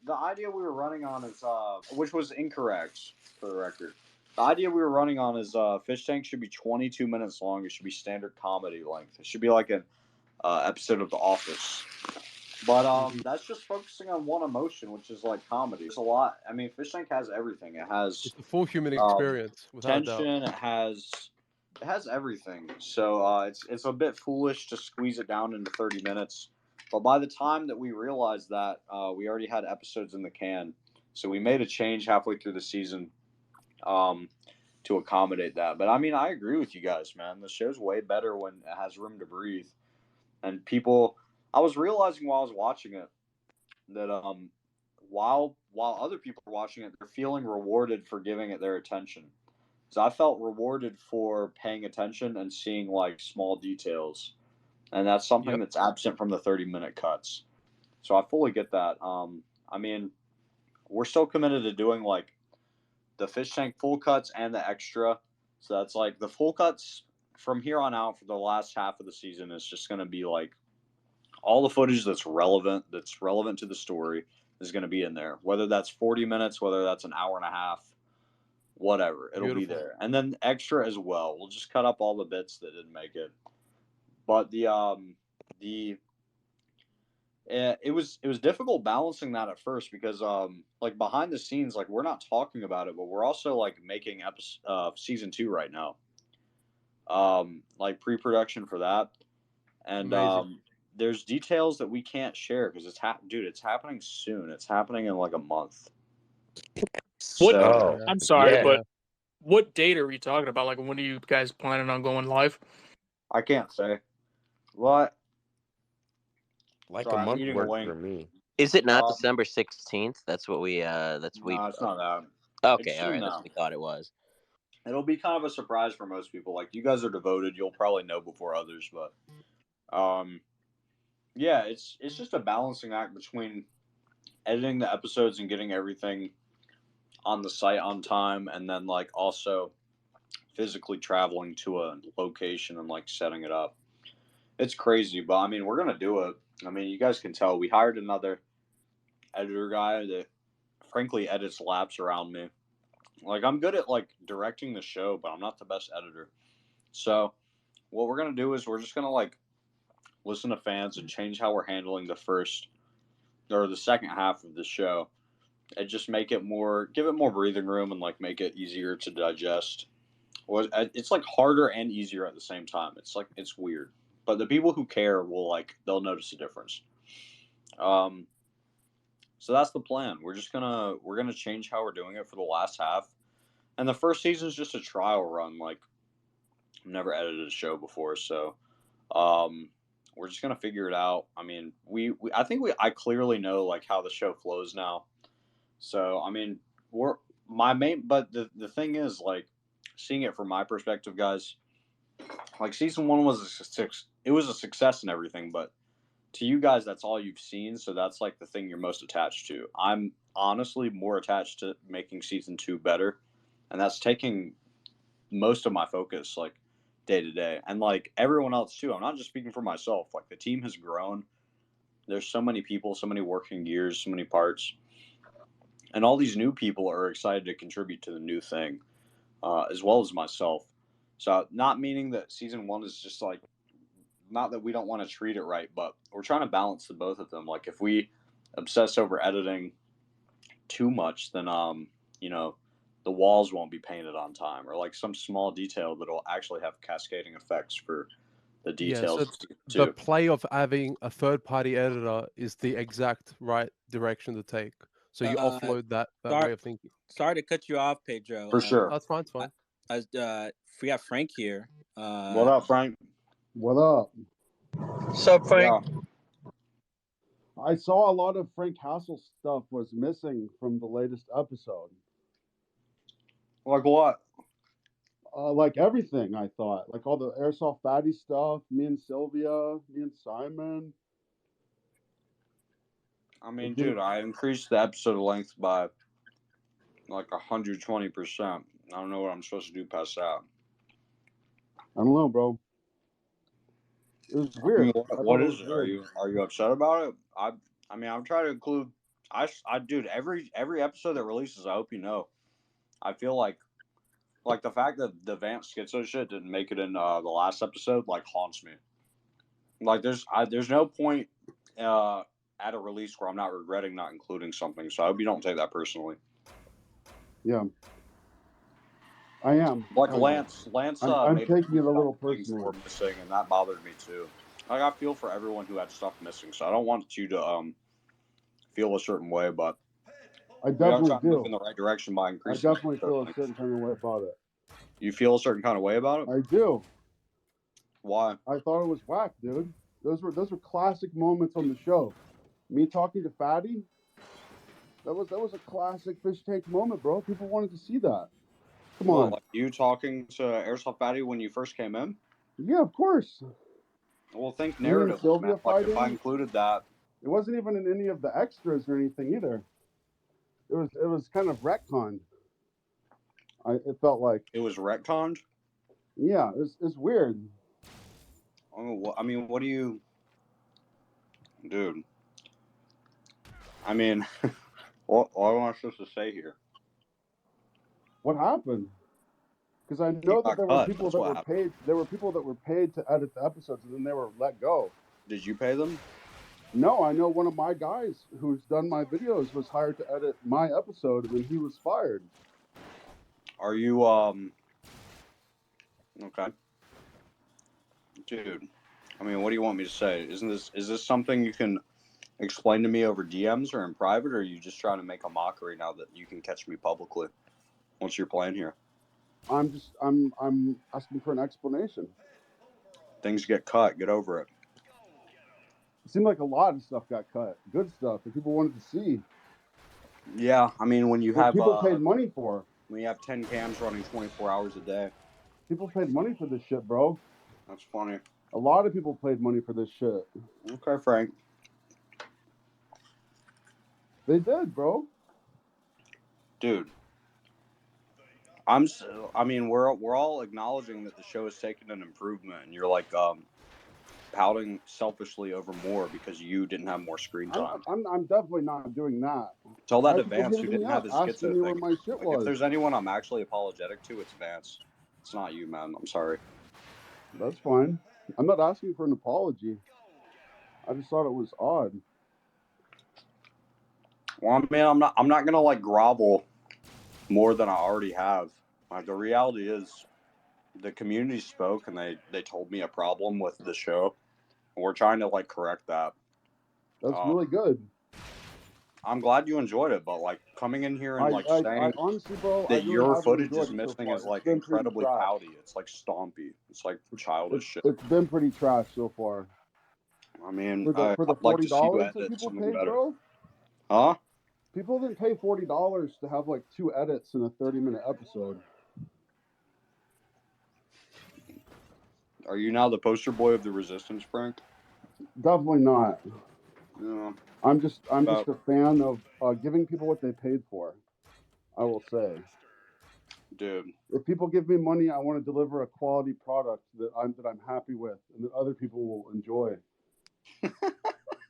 the idea we were running on is which was incorrect for the record. The idea we were running on is Fish Tank should be 22 minutes long. It should be standard comedy length. It should be like an episode of The Office. But that's just focusing on one emotion, which is like comedy. It's a lot. I mean, Fish Tank has everything. It has It's the full human experience, without a doubt. tension. It has everything. So it's a bit foolish to squeeze it down into 30 minutes. But by the time that we realized that, we already had episodes in the can. So we made a change halfway through the season to accommodate that. But I mean, I agree with you guys, man. The show's way better when it has room to breathe. And people, I was realizing while I was watching it that while other people are watching it, they're feeling rewarded for giving it their attention. So I felt rewarded for paying attention and seeing like small details, and that's something that's absent from the 30-minute cuts. So I fully get that. I mean, we're still committed to doing like the Fish Tank full cuts and the extra. So that's like the full cuts from here on out for the last half of the season is just going to be like all the footage that's relevant to the story is going to be in there. Whether that's 40 minutes, whether that's an hour and a half, whatever, it'll be there. And then extra as well. We'll just cut up all the bits that didn't make it. But it was difficult balancing that at first because like behind the scenes, like we're not talking about it, but we're also like making season 2 right now. Like pre-production for that. And there's details that we can't share because it's happening soon. It's happening in like a month. I'm sorry, but what date are we talking about? Like, when are you guys planning on going live? I can't say. What? Like a month work for me. Is it not December 16th? That's what we. No, it's not that. Okay, all right. That's what we thought it was. It'll be kind of a surprise for most people. Like, you guys are devoted. You'll probably know before others, but yeah, it's just a balancing act between editing the episodes and getting everything on the site on time, and then like also physically traveling to a location and like setting it up. It's crazy, but I mean, we're gonna do it. I mean, you guys can tell we hired another editor guy that frankly edits laps around me. Like, I'm good at like directing the show, but I'm not the best editor. So what we're gonna do is we're just gonna like listen to fans and change how we're handling the second half of the show, and just make it give it more breathing room and like make it easier to digest. Well, it's like harder and easier at the same time. It's weird, but the people who care they'll notice a difference. So that's the plan. We're gonna change how we're doing it for the last half, and the first season is just a trial run. Like, I've never edited a show before, so we're just gonna figure it out. I mean, I clearly know like how the show flows now. So I mean, but the thing is, like, seeing it from my perspective, guys, like season 1 was a success and everything, but to you guys, that's all you've seen. So that's like the thing you're most attached to. I'm honestly more attached to making season 2 better, and that's taking most of my focus, like, day to day, and like everyone else too. I'm not just speaking for myself. Like, the team has grown. There's so many people, so many working gears, so many parts, and all these new people are excited to contribute to the new thing, as well as myself. So, not meaning that season 1 is just like, not that we don't want to treat it right, but we're trying to balance the both of them. Like, if we obsess over editing too much, then the walls won't be painted on time, or like some small detail that'll actually have cascading effects for the details. So the play of having a third-party editor is the exact right direction to take. So you offload that way of thinking. Sorry to cut you off, Pedro. For sure. That's fine. It's fine. We got Frank here. What up, Frank? What up? What's up, Frank? Yeah. I saw a lot of Frank Hassel's stuff was missing from the latest episode. Like what? Like everything, I thought. Like all the Airsoft Fatty stuff, me and Sylvia, me and Simon. I mean, dude, I increased the episode length by like 120%. I don't know what I'm supposed to do past that. I don't know, bro. It was weird. I mean, what is it? Are you upset about it? I mean, I'm trying to include. dude, every episode that releases, I hope you know, I feel like the fact that the Vance Schizo shit didn't make it in the last episode, like, haunts me. Like, there's no point at a release where I'm not regretting not including something. So I hope you don't take that personally. Yeah, I am. Like Lance I'm made taking it a little personally. Were missing, and that bothered me too. Like, I feel for everyone who had stuff missing, so I don't want you to feel a certain way, but I definitely do. move in the right direction by increasing. I definitely feel a certain kind of way about it. You feel a certain kind of way about it? I do. Why? I thought it was whack, dude. Those were classic moments on the show. Me talking to Fatty, that was a classic fish tank moment, bro. People wanted to see that. Come on. Like you talking to Airsoft Fatty when you first came in? Yeah, of course. Well, think narrative. Sylvia like if I included that, it wasn't even in any of the extras or anything either. It was kind of retconned. It felt like it was retconned. Yeah, it's weird. Oh, I mean, what do you, dude? I mean, what am I supposed to say here? What happened? Because I know that there were people that were paid. There were people that were paid to edit the episodes, and then they were let go. Did you pay them? No, I know one of my guys who's done my videos was hired to edit my episode, and then he was fired. Are you okay, dude? I mean, what do you want me to say? Is this something you can explain to me over DMs or in private, or are you just trying to make a mockery now that you can catch me publicly? What's your plan here? I'm asking for an explanation. Things get cut. Get over it. It seemed like a lot of stuff got cut. Good stuff that people wanted to see. Yeah, I mean, when you have people paid money for. When you have 10 cams running 24 hours a day. People paid money for this shit, bro. That's funny. A lot of people paid money for this shit. Okay, Frank. They did, bro. Dude. I mean, we're all acknowledging that the show has taken an improvement, and you're like pouting selfishly over more because you didn't have more screen time. I'm definitely not doing that. Tell that to Vance, who didn't have his schizo thing. My shit was. If there's anyone I'm actually apologetic to, it's Vance. It's not you, man. I'm sorry. That's fine. I'm not asking for an apology. I just thought it was odd. Well, I mean, I'm not gonna like grovel more than I already have. Like, the reality is, the community spoke and they told me a problem with the show. We're trying to like correct that. That's really good. I'm glad you enjoyed it, but like coming in here and like saying honestly, bro, that your footage is missing is like incredibly pouty. It's like stompy. It's like childish shit. It's been pretty trash so far. I mean, for the $40 that people paid, bro. Huh? People didn't pay $40 to have like 2 edits in a 30-minute episode. Are you now the poster boy of the resistance, Frank? Definitely not. Yeah. I'm just a fan of giving people what they paid for. I will say. Dude. If people give me money, I want to deliver a quality product that I'm happy with and that other people will enjoy.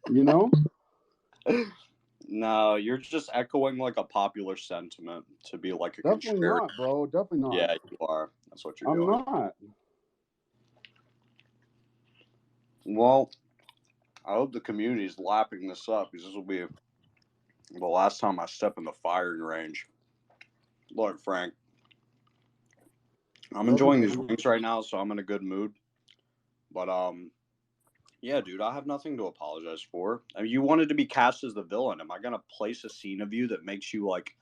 You know? No, you're just echoing like a popular sentiment to be like a Definitely not, bro. Definitely not. Yeah, you are. That's what you're doing. I'm not. Well, I hope the community is lapping this up, because this will be the last time I step in the firing range. Look, Frank, I'm enjoying these wings right now, so I'm in a good mood. But yeah, dude, I have nothing to apologize for. I mean, you wanted to be cast as the villain. Am I gonna place a scene of you that makes you like,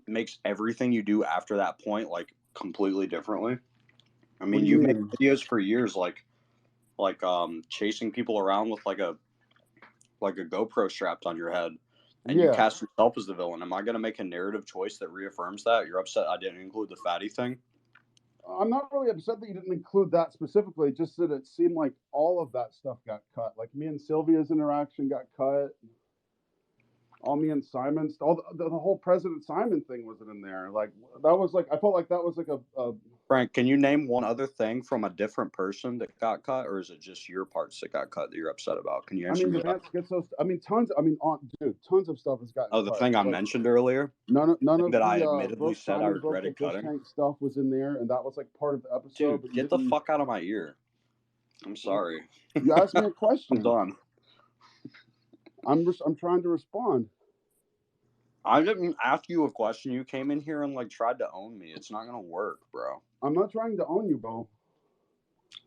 makes everything you do after that point like completely differently? I mean, you've made videos for years, like chasing people around with like a GoPro strapped on your head, and you cast yourself as the villain. Am I gonna make a narrative choice that reaffirms that? You're upset I didn't include the fatty thing? I'm not really upset that you didn't include that specifically, just that it seemed like all of that stuff got cut. Like me and Sylvia's interaction got cut. All me and Simon's, all the whole President Simon thing wasn't in there. Like that was like, I felt like that was like a Frank, can you name one other thing from a different person that got cut, or is it just your parts that got cut that you're upset about? Can you answer me that? Tons of stuff has gotten Oh, the cut. thing I mentioned earlier? None of that I the admittedly said I regretted cutting? Tank stuff was in there, and that was like part of the episode. Dude, get the fuck out of my ear. I'm sorry. You asked me a question. I'm done. I'm trying to respond. I didn't ask you a question. You came in here and like tried to own me. It's not gonna work, bro. I'm not trying to own you, bro.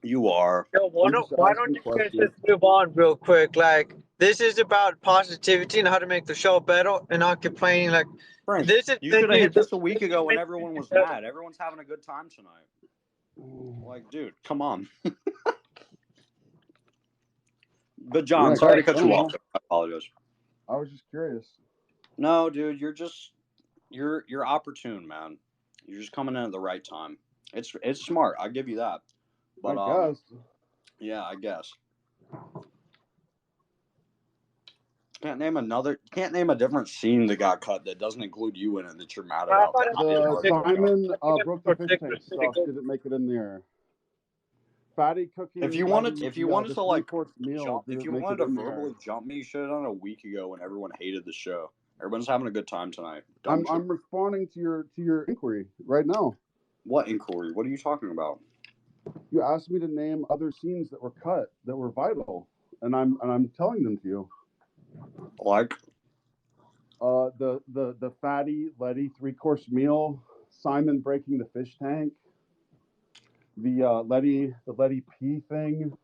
You are. Yo, why don't you guys just move on real quick? Like, this is about positivity and how to make the show better, and not complaining. Like, Frank, this is you should have hit this a week ago when everyone was mad. Everyone's having a good time tonight. Like, dude, come on. But John, Yeah, sorry to cut you off. I apologize. I was just curious. No, dude, you're opportune, man. You're just coming in at the right time. It's smart. I'll give you that. But I guess. Yeah, I guess. Can't name a different scene that got cut that doesn't include you in it that you're mad about. Simon broke the fish tank stuff. Didn't make it in there. Fatty cooking. If you wanted to like meal, if you wanted to verbally jump me, you should have done it a week ago when everyone hated the show. Everyone's having a good time tonight. I'm responding to your inquiry right now. What inquiry? What are you talking about? You asked me to name other scenes that were cut that were vital, and I'm telling them to you. Like the fatty Letty 3-course meal, Simon breaking the fish tank, the Letty pee thing.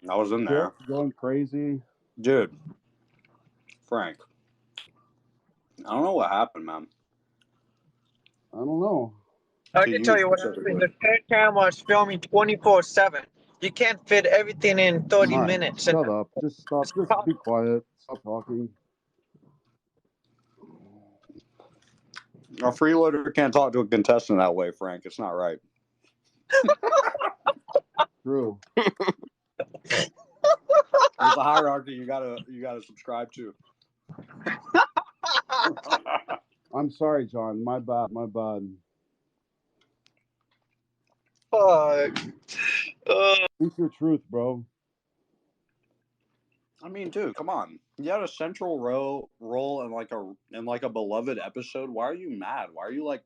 I was in there going crazy, dude. Frank, I don't know what happened, man. I don't know. I can tell you what happened. The camera is filming 24/7. You can't fit everything in 30 minutes. Shut up. Just stop. Just be quiet. Stop talking. A freeloader can't talk to a contestant that way, Frank. It's not right. True. There's a hierarchy you gotta subscribe to. I'm sorry, John. My bad. Fuck. Speak your truth, bro. I mean, dude, come on. You had a central role in like a beloved episode. Why are you mad? Why are you like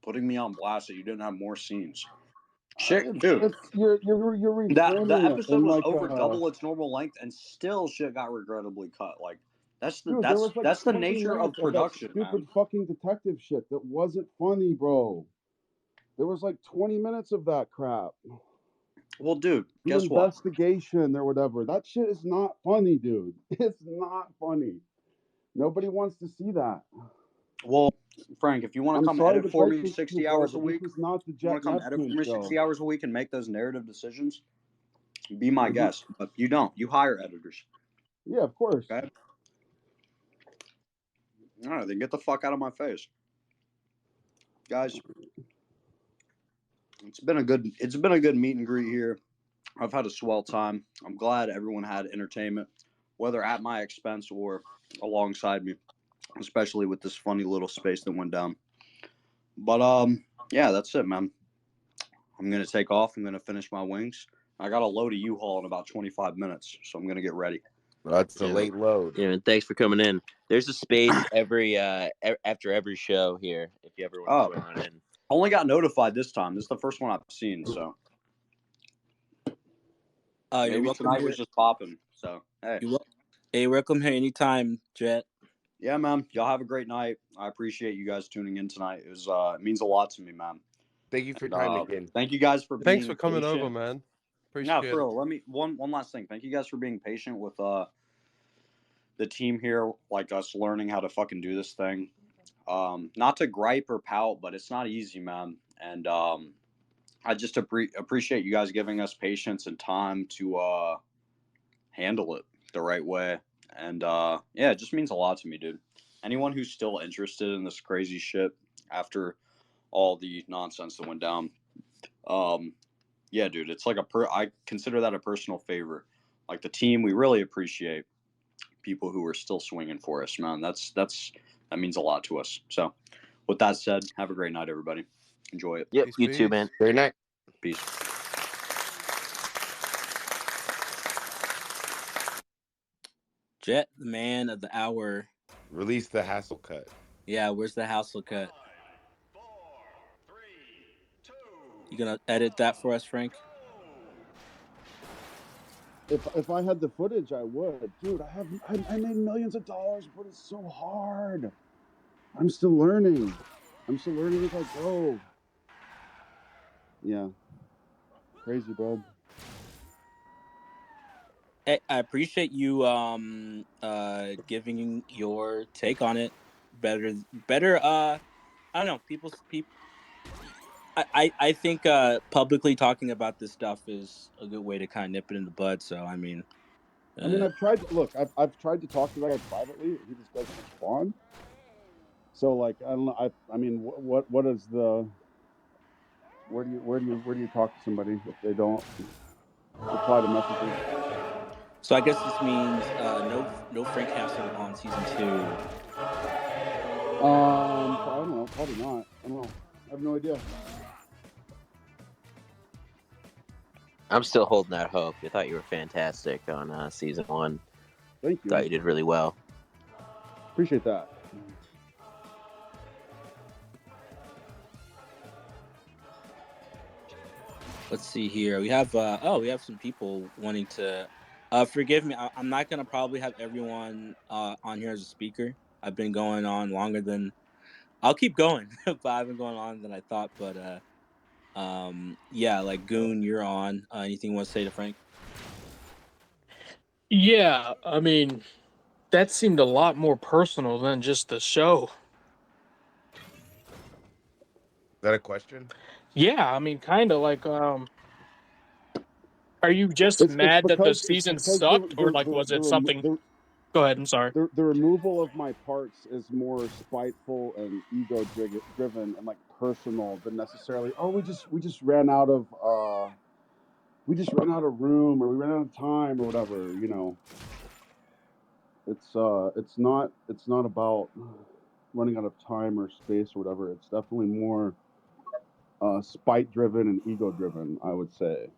putting me on blast that you didn't have more scenes? Shit, dude. You're the episode was like over double its normal length, and still shit got regrettably cut. Like that's the nature of production. Stupid fucking detective shit that wasn't funny, bro. There was like 20 minutes of that crap. Well, dude, guess what? Investigation or whatever. That shit is not funny, dude. It's not funny. Nobody wants to see that. Well, Frank, if you want to come edit for me 60 hours a week, this is not the Jet you want to come edit for me 60 hours a week and make those narrative decisions, be my guest. But you don't. You hire editors. Yeah, of course. Okay. All right, then get the fuck out of my face, guys. It's been a good meet and greet here. I've had a swell time. I'm glad everyone had entertainment, whether at my expense or alongside me, especially with this funny little space that went down. But yeah, that's it, man. I'm gonna take off. I'm gonna finish my wings. I got to load a U-Haul in about 25 minutes, so I'm gonna get ready. That's a late load. Yeah, and thanks for coming in. There's a space every after every show here if you ever want to join in. Only got notified this time. This is the first one I've seen, so. Maybe tonight was just popping. So hey, hey, welcome here anytime, Jet. Yeah, man. Y'all have a great night. I appreciate you guys tuning in tonight. It means a lot to me, man. Thank you for your time again. Thank you guys for thanks for coming over, man. Appreciate it. For real. Let me one last thing. Thank you guys for being patient with the team here, like us learning how to fucking do this thing. Not to gripe or pout, but it's not easy, man. And I just appreciate you guys giving us patience and time to handle it the right way. And yeah, it just means a lot to me, dude. Anyone who's still interested in this crazy shit after all the nonsense that went down, yeah, dude, it's like I consider that a personal favor. Like the team, we really appreciate people who are still swinging for us, man. That means a lot to us. So with that said, have a great night, everybody. Enjoy it. Yep, Peace, you too, peace. man. Very nice. Peace. Jet, the man of the hour. Release the hassle cut. Yeah, where's the hassle cut? You gonna edit that for us, Frank? If I had the footage, I would. Dude, I made millions of dollars, but it's so hard. I'm still learning. I'm still learning as I go. Yeah. Crazy, bro. Hey, I appreciate you giving your take on it. Better I don't know, people I think publicly talking about this stuff is a good way to kind of nip it in the bud. So I mean I've tried to look. I've tried to talk to the guy privately. He just doesn't respond. So like, I don't know. I mean, what is the? Where do you talk to somebody if they don't reply to messages? So I guess this means no Frank Hassel on season 2. I don't know. Probably not. I don't know. I have no idea. I'm still holding out hope. I thought you were fantastic on season 1. Thank you. Thought you did really well. Appreciate that. Let's see here. We have we have some people wanting to. Forgive me. I'm not gonna probably have everyone on here as a speaker. I've been going on longer than. I'll keep going, but I've been going on than I thought. But yeah, like Goon, you're on. Anything you want to say to Frank? Yeah, I mean, that seemed a lot more personal than just the show. Is that a question? Yeah, I mean, kind of like, are you just It's mad that the because season sucked, or like was it something? Go ahead. I'm sorry. The removal of my parts is more spiteful and ego driven and like personal than necessarily. Oh, we just ran out of room, or we ran out of time, or whatever. You know, it's not about running out of time or space or whatever. It's definitely more spite driven and ego driven, I would say.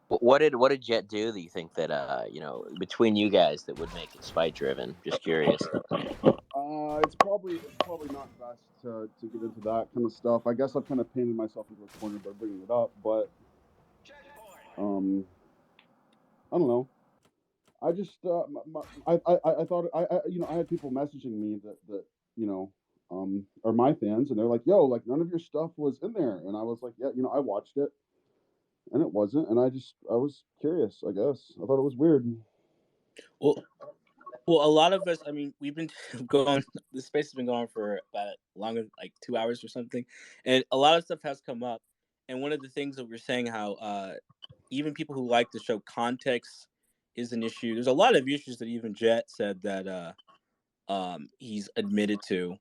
What did Jet do that you think that between you guys that would make it spite driven? Just curious. It's probably not best to get into that kind of stuff. I guess I've kind of painted myself into a corner by bringing it up, but I don't know. I just I thought I had people messaging me that are my fans, and they're like, "Yo, like none of your stuff was in there," and I was like, "Yeah, I watched it, and it wasn't," and I was curious. I guess I thought it was weird. Well, a lot of us, I mean, we've been going, this space has been going for about longer, like 2 hours or something. And a lot of stuff has come up. And one of the things that we're saying how even people who like the show, context is an issue. There's a lot of issues that even Jet said that he's admitted to.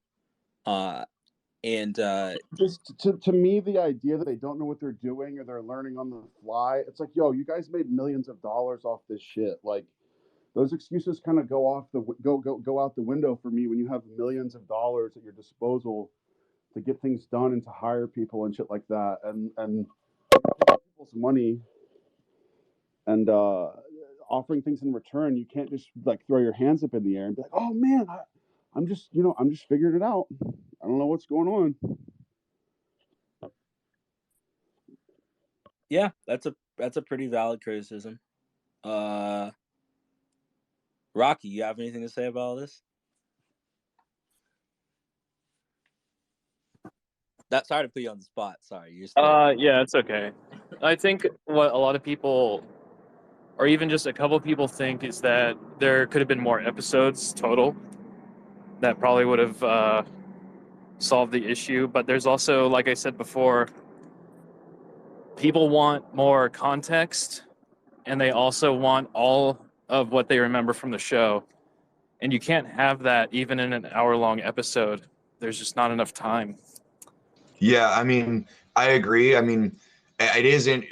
Just to me, the idea that they don't know what they're doing or they're learning on the fly, it's like, yo, you guys made millions of dollars off this shit. Like, those excuses kind of go out the window for me when you have millions of dollars at your disposal to get things done and to hire people and shit like that, and people's money and offering things in return. You can't just like throw your hands up in the air and be like, oh man, I'm just figuring it out. I don't know what's going on. Yeah, that's a pretty valid criticism. Rocky, you have anything to say about all this? Sorry to put you on the spot. Sorry. Yeah, it's okay. I think what a lot of people, or even just a couple people, think is that there could have been more episodes total that probably would have solved the issue. But there's also, like I said before, people want more context, and they also want all of what they remember from the show. And you can't have that even in an hour-long episode. There's just not enough time. Yeah, I mean, I agree. I mean, it isn't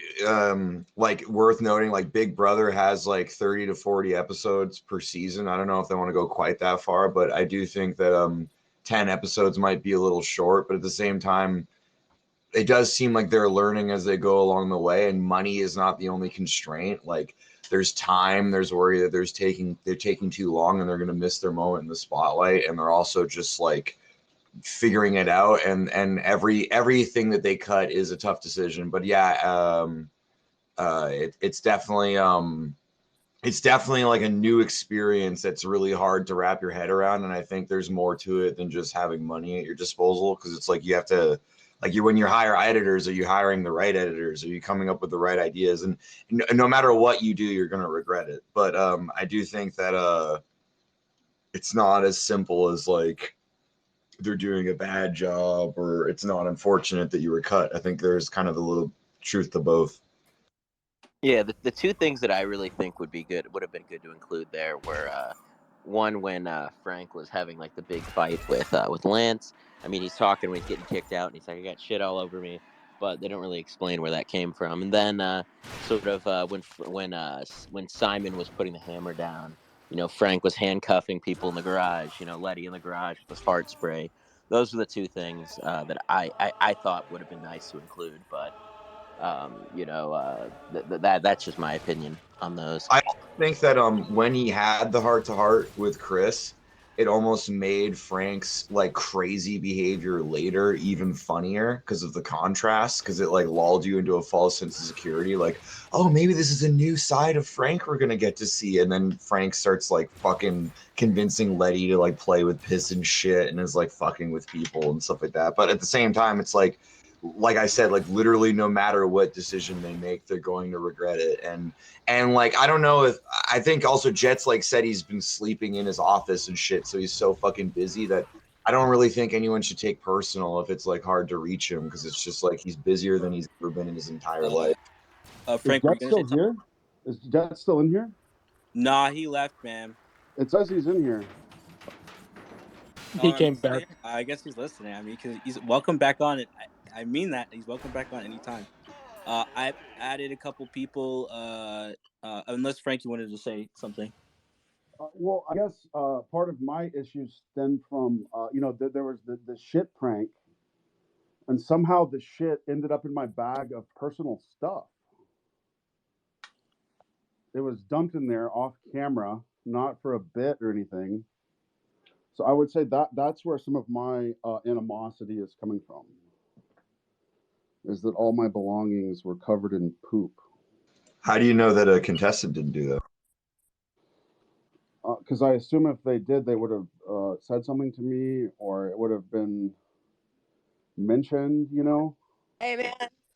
like worth noting. Like Big Brother has like 30 to 40 episodes per season. I don't know if they want to go quite that far, but I do think that 10 episodes might be a little short. But at the same time, it does seem like they're learning as they go along the way, and money is not the only constraint. Like there's time, there's worry that they're taking too long and they're going to miss their moment in the spotlight, and they're also just like figuring it out, and everything that they cut is a tough decision. But yeah, it's definitely like a new experience that's really hard to wrap your head around, and I think there's more to it than just having money at your disposal, because it's like you have to, like, when you hire editors, are you hiring the right editors? Are you coming up with the right ideas? And no matter what you do, you're going to regret it. But I do think that it's not as simple as like they're doing a bad job, or it's not unfortunate that you were cut. I think there's kind of a little truth to both. Yeah, the two things that I really think would have been good to include there were one, when Frank was having like the big fight with Lance. I mean, he's talking when he's getting kicked out, and he's like, "I got shit all over me," but they don't really explain where that came from. And then sort of when Simon was putting the hammer down, Frank was handcuffing people in the garage. Letty in the garage with the fart spray. Those are the two things that I thought would have been nice to include, but that's just my opinion on those. I think that when he had the heart to heart with Chris, it almost made Frank's like crazy behavior later even funnier because of the contrast, because it like lulled you into a false sense of security, like, oh, maybe this is a new side of Frank we're gonna get to see. And then Frank starts like fucking convincing Letty to like play with piss and shit, and is like fucking with people and stuff like that. But at the same time, it's like I said, like literally no matter what decision they make, they're going to regret it. And like, I don't know if, I think also Jet's like said he's been sleeping in his office and shit, so he's so fucking busy that I don't really think anyone should take personal if it's like hard to reach him, because it's just like he's busier than he's ever been in his entire life. Frank, is Jet still here? Is Jet still in here? Nah, he left, man. It says he's in here. He came back. I guess he's listening. I mean, because he's welcome back on it. I mean that he's welcome back on anytime. I've added a couple people. Unless Frankie wanted to say something. Well, I guess part of my issues stemmed from there was the shit prank, and somehow the shit ended up in my bag of personal stuff. It was dumped in there off camera, not for a bit or anything. So I would say that's where some of my animosity is coming from. Is that all my belongings were covered in poop? How do you know that a contestant didn't do that? Because I assume if they did, they would have said something to me, or it would have been mentioned, Hey, man.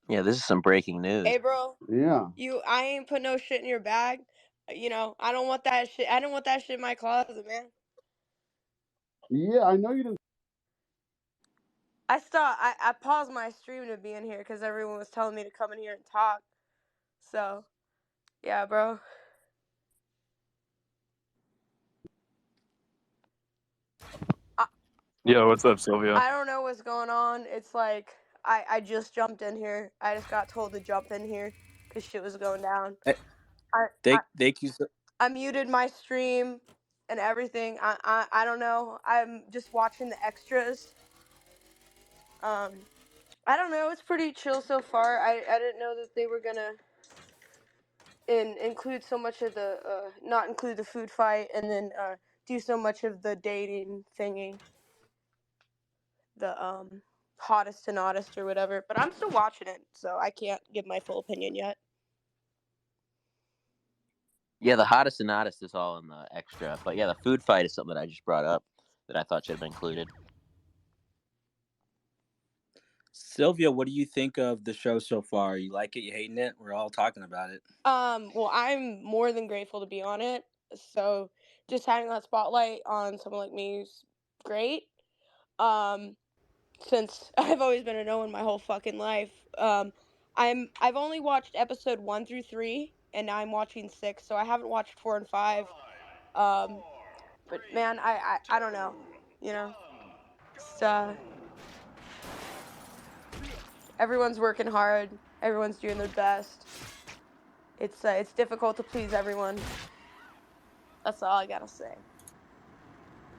Yeah, this is some breaking news. Hey, bro. Yeah. I ain't put no shit in your bag. I don't want that shit. I don't want that shit in my closet, man. Yeah, I know you didn't. I paused my stream to be in here because everyone was telling me to come in here and talk. So, yeah, bro. Yo, what's up, Sylvia? I don't know what's going on. It's like I just jumped in here. I just got told to jump in here because shit was going down. Thank you. I muted my stream and everything. I don't know. I'm just watching the extras. I don't know. It's pretty chill so far. I didn't know that they were gonna include so much of the not include the food fight, and then do so much of the dating thingy. The hottest and oddest or whatever. But I'm still watching it, so I can't give my full opinion yet. Yeah, the hottest and oddest is all in the extra. But yeah, the food fight is something that I just brought up that I thought should have been included. Sylvia, what do you think of the show so far? You like it? You hating it? We're all talking about it. Well, I'm more than grateful to be on it. So just having that spotlight on someone like me is great. Since I've always been a no one my whole fucking life. I've only watched episode 1 through 3, and now I'm watching 6, so I haven't watched 4 and 5. But man, I don't know, just everyone's working hard. Everyone's doing their best. It's difficult to please everyone. That's all I gotta say.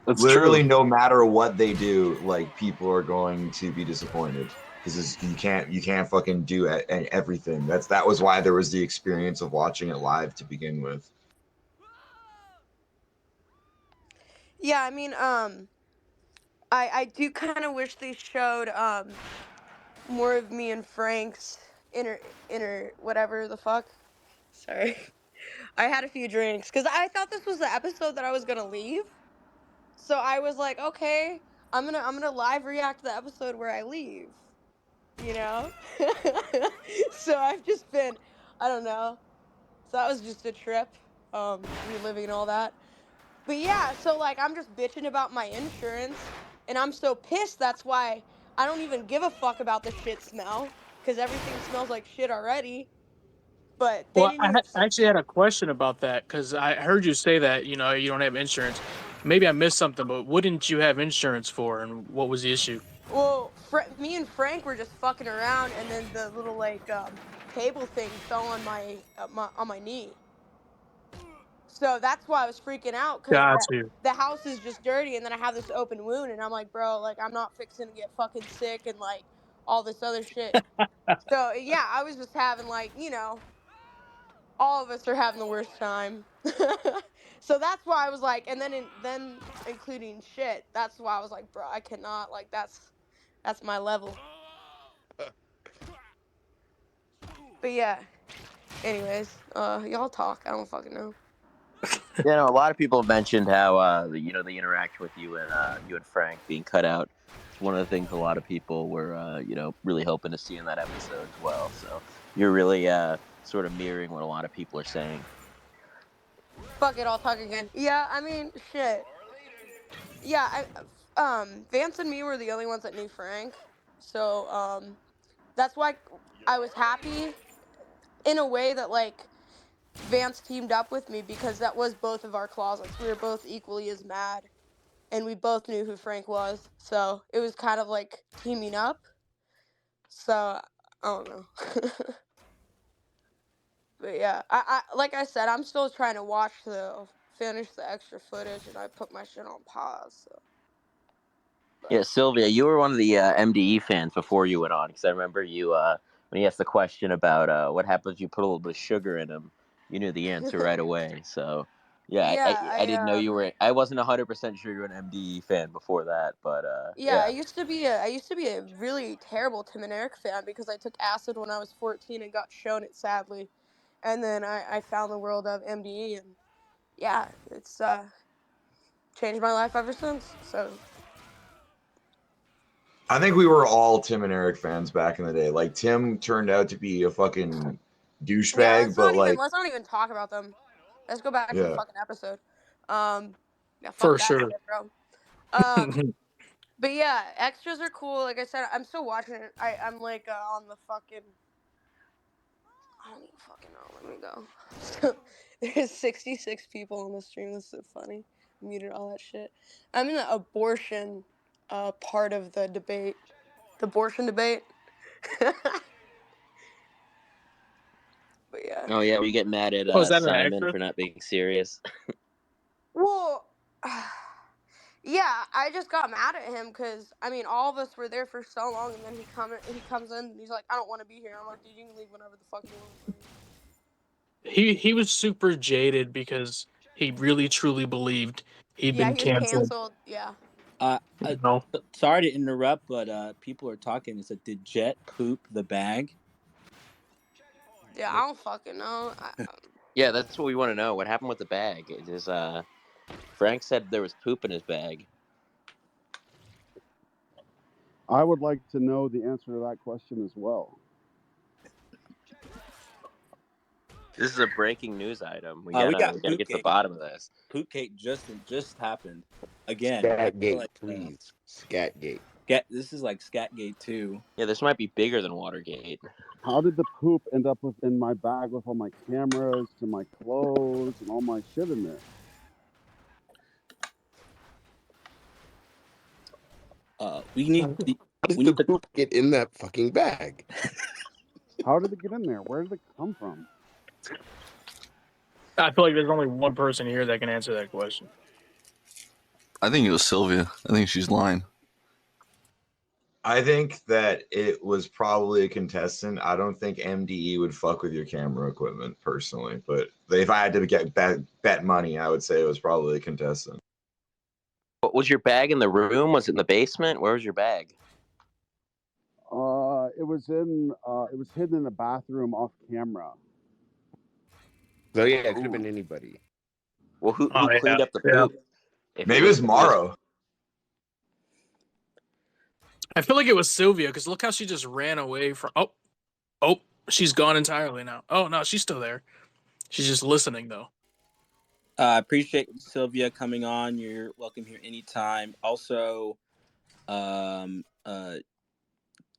That's Literally, true. no matter what they do, like people are going to be disappointed because you can't fucking do everything. That was why there was the experience of watching it live to begin with. Yeah, I mean, I do kind of wish they showed more of me and Frank's inner whatever the fuck. Sorry, I had a few drinks because I thought this was the episode that I was gonna leave. So I was like, okay, I'm gonna live react to the episode where I leave. You know. So I've just been, I don't know. So that was just a trip, reliving all that. But yeah, so like I'm just bitching about my insurance, and I'm so pissed. That's why I don't even give a fuck about the shit smell, because everything smells like shit already. But they Well, didn't even. I actually had a question about that because I heard you say that you don't have insurance. Maybe I missed something, but what didn't you have insurance for, and what was the issue? Well, me and Frank were just fucking around, and then the little like table thing fell on my knee. So that's why I was freaking out, because Got you. the house is just dirty, and then I have this open wound, and I'm like, bro, like I'm not fixing to get fucking sick and like all this other shit. So yeah, I was just having like, all of us are having the worst time. So that's why I was like, and then including shit. That's why I was like, bro, I cannot, like that's my level. But yeah. Anyways, y'all talk. I don't fucking know. A lot of people have mentioned how the interaction with you and Frank being cut out. It's one of the things a lot of people were really hoping to see in that episode as well. So you're really sort of mirroring what a lot of people are saying. Fuck it, I'll talk again. Yeah, I mean, shit. Yeah, Vance and me were the only ones that knew Frank, so that's why I was happy in a way that like Vance teamed up with me, because that was both of our closets. We were both equally as mad, and we both knew who Frank was, so it was kind of like teaming up. So I don't know. But yeah, I like I said, I'm still trying to finish the extra footage, and I put my shit on pause. So. Yeah, Sylvia, you were one of the MDE fans before you went on, because I remember you when he asked the question about what happens if you put a little bit of sugar in them, you knew the answer right away. So yeah, Yeah, I didn't know you were. I wasn't 100% sure you were an MDE fan before that, but yeah, I used to be a really terrible Tim and Eric fan, because I took acid when I was 14 and got shown it, sadly, and then I found the world of MDE, and yeah, it's changed my life ever since. So I think we were all Tim and Eric fans back in the day. Like Tim turned out to be a fucking yeah, douchebag, but like let's not even talk about them. Let's go back to the yeah. fucking episode. Yeah, fuck For that sure. shit, bro. But yeah, extras are cool. Like I said, I'm still watching it. I'm like on the fucking. I don't even fucking know. Let me go. There's 66 people on the stream. That's so funny. I muted all that shit. I'm in the abortion part of the debate. The abortion debate. But yeah. Oh yeah, we get mad at Oh, is that an Simon extra? for not being serious. Well, yeah, I just got mad at him because I mean all of us were there for so long, and then he comes in and he's like, I don't want to be here. I'm like, dude, you can leave whenever the fuck you want. He was super jaded because he really truly believed he'd Yeah, been he was canceled. canceled. Yeah. Sorry to interrupt, but people are talking. It's like, did Jet poop the bag? Yeah, I don't fucking know. Yeah, that's what we want to know. What happened with the bag? It is Frank said there was poop in his bag. I would like to know the answer to that question as well. This is a breaking news item. We got gotta get to the bottom of this. POOPGATE just happened again. Scatgate, like, please. Scatgate. This is like Scatgate 2. Yeah, this might be bigger than Watergate. How did the poop end up in my bag with all my cameras and my clothes and all my shit in there? We need. How did the poop get in that fucking bag? How did it get in there? Where did it come from? I feel like there's only one person here that can answer that question. I think it was Sylvia. I think she's lying. I think that it was probably a contestant. I don't think MDE would fuck with your camera equipment personally, but if I had to bet money, I would say it was probably a contestant. What was your bag in the room? Was it in the basement? Where was your bag? It was hidden in the bathroom off camera. So yeah, it could have been anybody. Well, who cleaned up the poop? Maybe it was Morrow. I feel like it was Sylvia because look how she just ran away from. Oh, she's gone entirely now. Oh no, she's still there. She's just listening though. I appreciate Sylvia coming on. You're welcome here anytime. Also,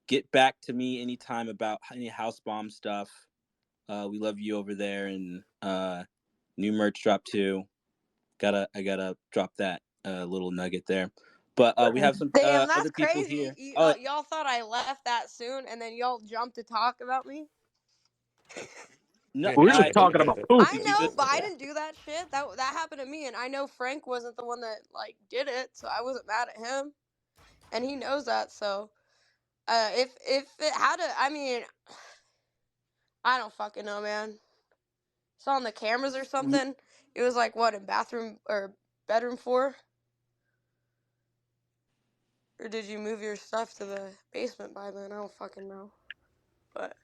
get back to me anytime about any house bomb stuff. We love you over there, and new merch drop too. I gotta drop that little nugget there. But we have some Damn, that's other people crazy. here. Y'all thought I left that soon, and then y'all jumped to talk about me. No, we're just talking about poop. I know, but I didn't do that shit. That happened to me, and I know Frank wasn't the one that like did it, so I wasn't mad at him, and he knows that. So, if it had to, I mean, I don't fucking know, man. It's on the cameras or something. It was like what in bathroom or bedroom 4, or did you move your stuff to the basement by then? I don't fucking know, but.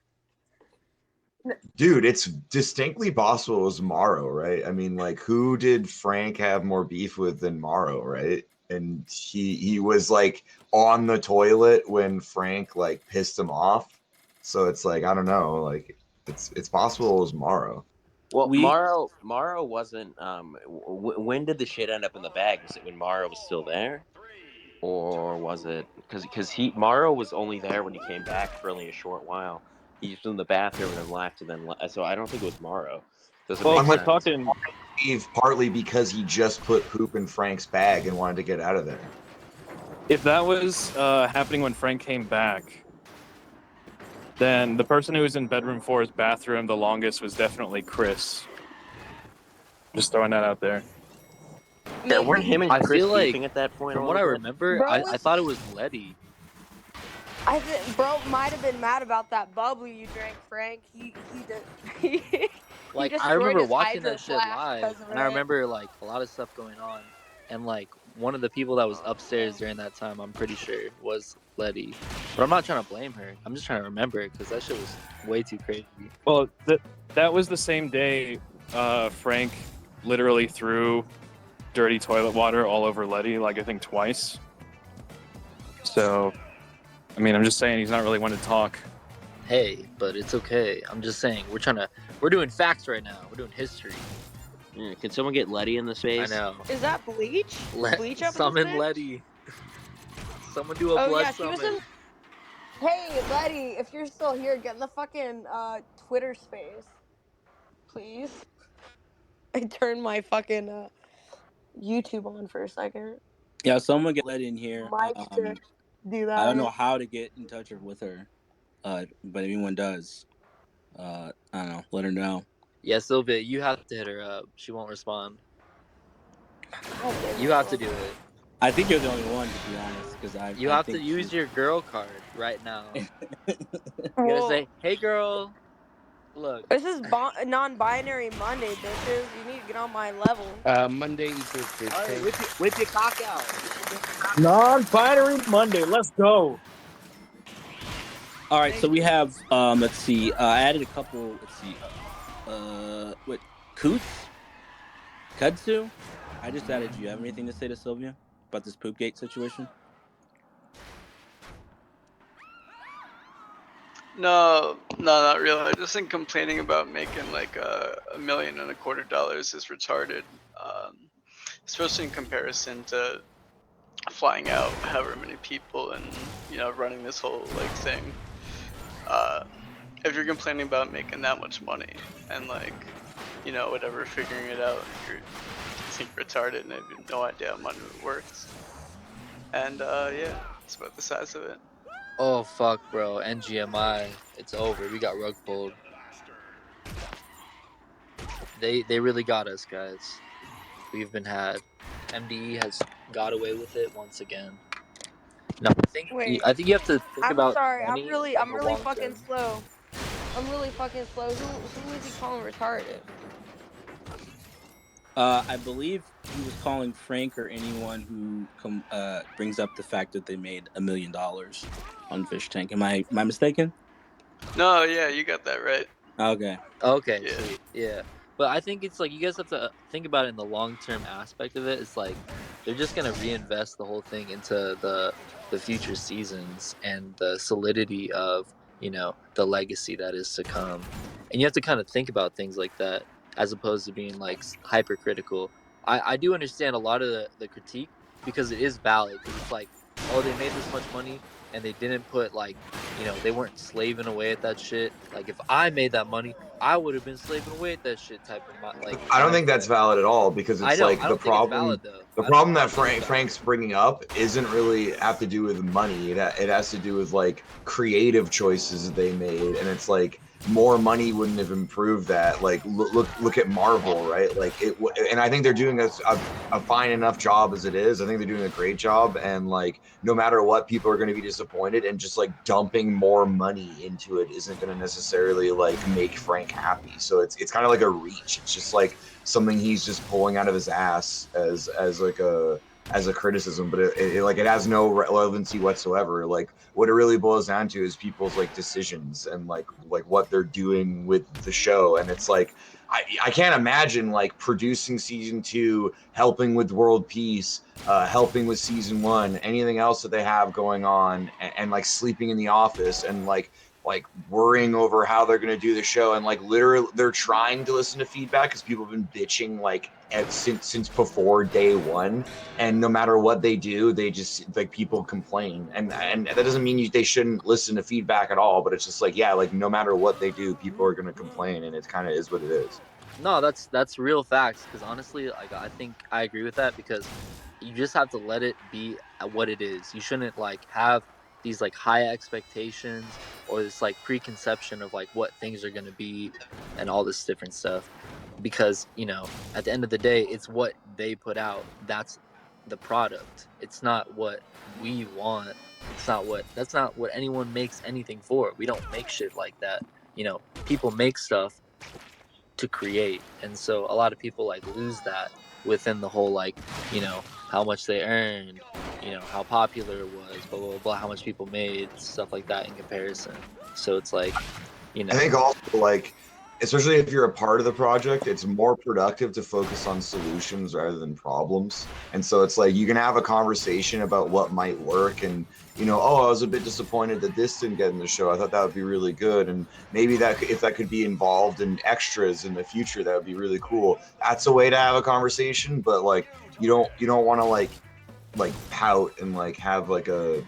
Dude, it's distinctly possible it was Morrow, right? I mean, like, who did Frank have more beef with than Morrow, right? And he was like on the toilet when Frank like pissed him off. So it's like, I don't know, like it's possible it was Morrow. Well, Morrow wasn't. When did the shit end up in the bag? Was it when Morrow was still there, or was it because Morrow was only there when he came back for only a short while? He was in the bathroom and then left, so I don't think it was Morrow. We're talking. Partly because he just put poop in Frank's bag and wanted to get out of there. If that was happening when Frank came back, then the person who was in bedroom 4's bathroom the longest was definitely Chris. Just throwing that out there. Yeah, weren't him and Chris feel like, beefing at that point? From what I remember, I thought it was Letty. I think bro might have been mad about that bubbly you drank, Frank. He did. Like I remember watching that shit live, and I remember like a lot of stuff going on, and like one of the people that was upstairs during that time, I'm pretty sure was Letty. But I'm not trying to blame her. I'm just trying to remember it because that shit was way too crazy. Well, that was the same day Frank literally threw dirty toilet water all over Letty, like I think twice. So, I mean, I'm just saying he's not really one to talk. Hey, but it's okay. I'm just saying we're doing facts right now. We're doing history. Yeah, can someone get Letty in the space? I know. Is that Bleach? Bleach up Summon in Letty. Someone do a blood summon. Hey, Letty, if you're still here, get in the fucking Twitter space, please. I turned my fucking YouTube on for a second. Yeah, someone get Letty in here. To do that. I don't know how to get in touch with her, but if anyone does, I don't know. Let her know. Yeah, Sylvia, you have to hit her up. She won't respond. You have to do it. I think you're the only one, to be honest, You have to use your girl card right now. You gotta say, "Hey, girl, look." This is non-binary Monday, bitches. You need to get on my level. Monday equals good. All right, whip your cock out. Non-binary Monday. Let's go. All right, so we have let's see. I added a couple. Let's see. What? Kudzu? I just added you. Have anything to say to Sylvia about this POOPGATE situation? No, not really. I just think complaining about making like $1.25 million is retarded, especially in comparison to flying out however many people and running this whole like thing. If you're complaining about making that much money and like whatever, figuring it out, you're retarded and I have no idea how money works. And yeah, that's about the size of it. Oh fuck, bro. NGMI, it's over. We got rug pulled. They really got us, guys. We've been had. MDE has got away with it once again. No, Wait, I think you have to think I'm about sorry. money I'm in the really long fucking term. slow. I'm really fucking slow. Who is he calling retarded? I believe he was calling Frank or anyone who brings up the fact that they made $1 million on Fish Tank. Am I mistaken? No, yeah, you got that right. Okay. Okay, Yeah. sweet. Yeah. But I think it's like you guys have to think about it in the long term aspect of it. It's like they're just gonna reinvest the whole thing into the future seasons and the solidity of, you know, the legacy that is to come. And you have to kind of think about things like that as opposed to being like hypercritical. I do understand a lot of the critique because it is valid because it's like, oh, they made this much money and they didn't put like, you know, they weren't slaving away at that shit. Like if I made that money, I would have been slaving away at that shit type of like. I don't Mind think that's frame. valid at all because I it's know. like I don't think it's valid though. the problem I that don't think it's valid. Frank's bringing up isn't really have to do with money. It has to do with like creative choices that they made, and it's like more money wouldn't have improved that. Like look at Marvel, right? Like and I think they're doing a fine enough job as it is. I think they're doing a great job, and like no matter what, people are going to be disappointed, and just like dumping more money into it isn't going to necessarily like make Frank happy. So it's kind of like a reach. It's just like something he's just pulling out of his ass as a criticism, but it has no relevancy whatsoever. Like what it really boils down to is people's like decisions and like what they're doing with the show. And it's like I can't imagine like producing season 2, helping with world peace, helping with season 1, anything else that they have going on, and like sleeping in the office and like worrying over how they're going to do the show. And like literally they're trying to listen to feedback because people have been bitching like since before day 1, and no matter what they do, they just like people complain, and that doesn't mean they shouldn't listen to feedback at all, but it's just like, yeah, like no matter what they do, people are going to complain, and it kind of is what it is. No, that's real facts. Because honestly, like I think I agree with that because you just have to let it be what it is. You shouldn't like have these like high expectations or this like preconception of like what things are gonna be and all this different stuff. Because you know, at the end of the day, it's what they put out. That's the product. It's not what we want. That's not what anyone makes anything for. We don't make shit like that. You know, people make stuff to create, and so a lot of people like lose that within the whole like, you know, how much they earned, you know, how popular it was, blah blah blah, how much people made, stuff like that in comparison. So it's like, you know, I think also like, especially if you're a part of the project, it's more productive to focus on solutions rather than problems. And so it's like you can have a conversation about what might work, and you know, oh, I was a bit disappointed that this didn't get in the show. I thought that would be really good, and maybe that if that could be involved in extras in the future, that would be really cool. That's a way to have a conversation, but like you don't want to like pout and like have like a,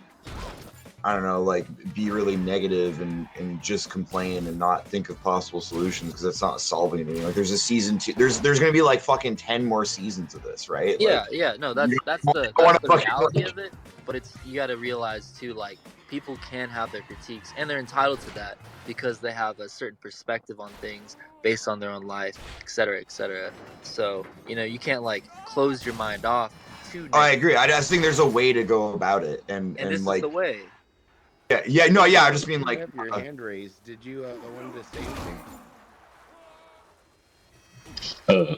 I don't know, like be really negative and just complain and not think of possible solutions, because that's not solving anything. Like there's a season 2, there's gonna be like fucking 10 more seasons of this, right? yeah, Like, yeah, no, that's the reality of it. But it's, you got to realize too, like people can have their critiques and they're entitled to that because they have a certain perspective on things based on their own life, etc., etc. So you know, you can't like close your mind off too negative. I agree. I just think there's a way to go about it, and this like is the way. Yeah, no, yeah. I just mean You like have your hand raised. Did you want to say anything?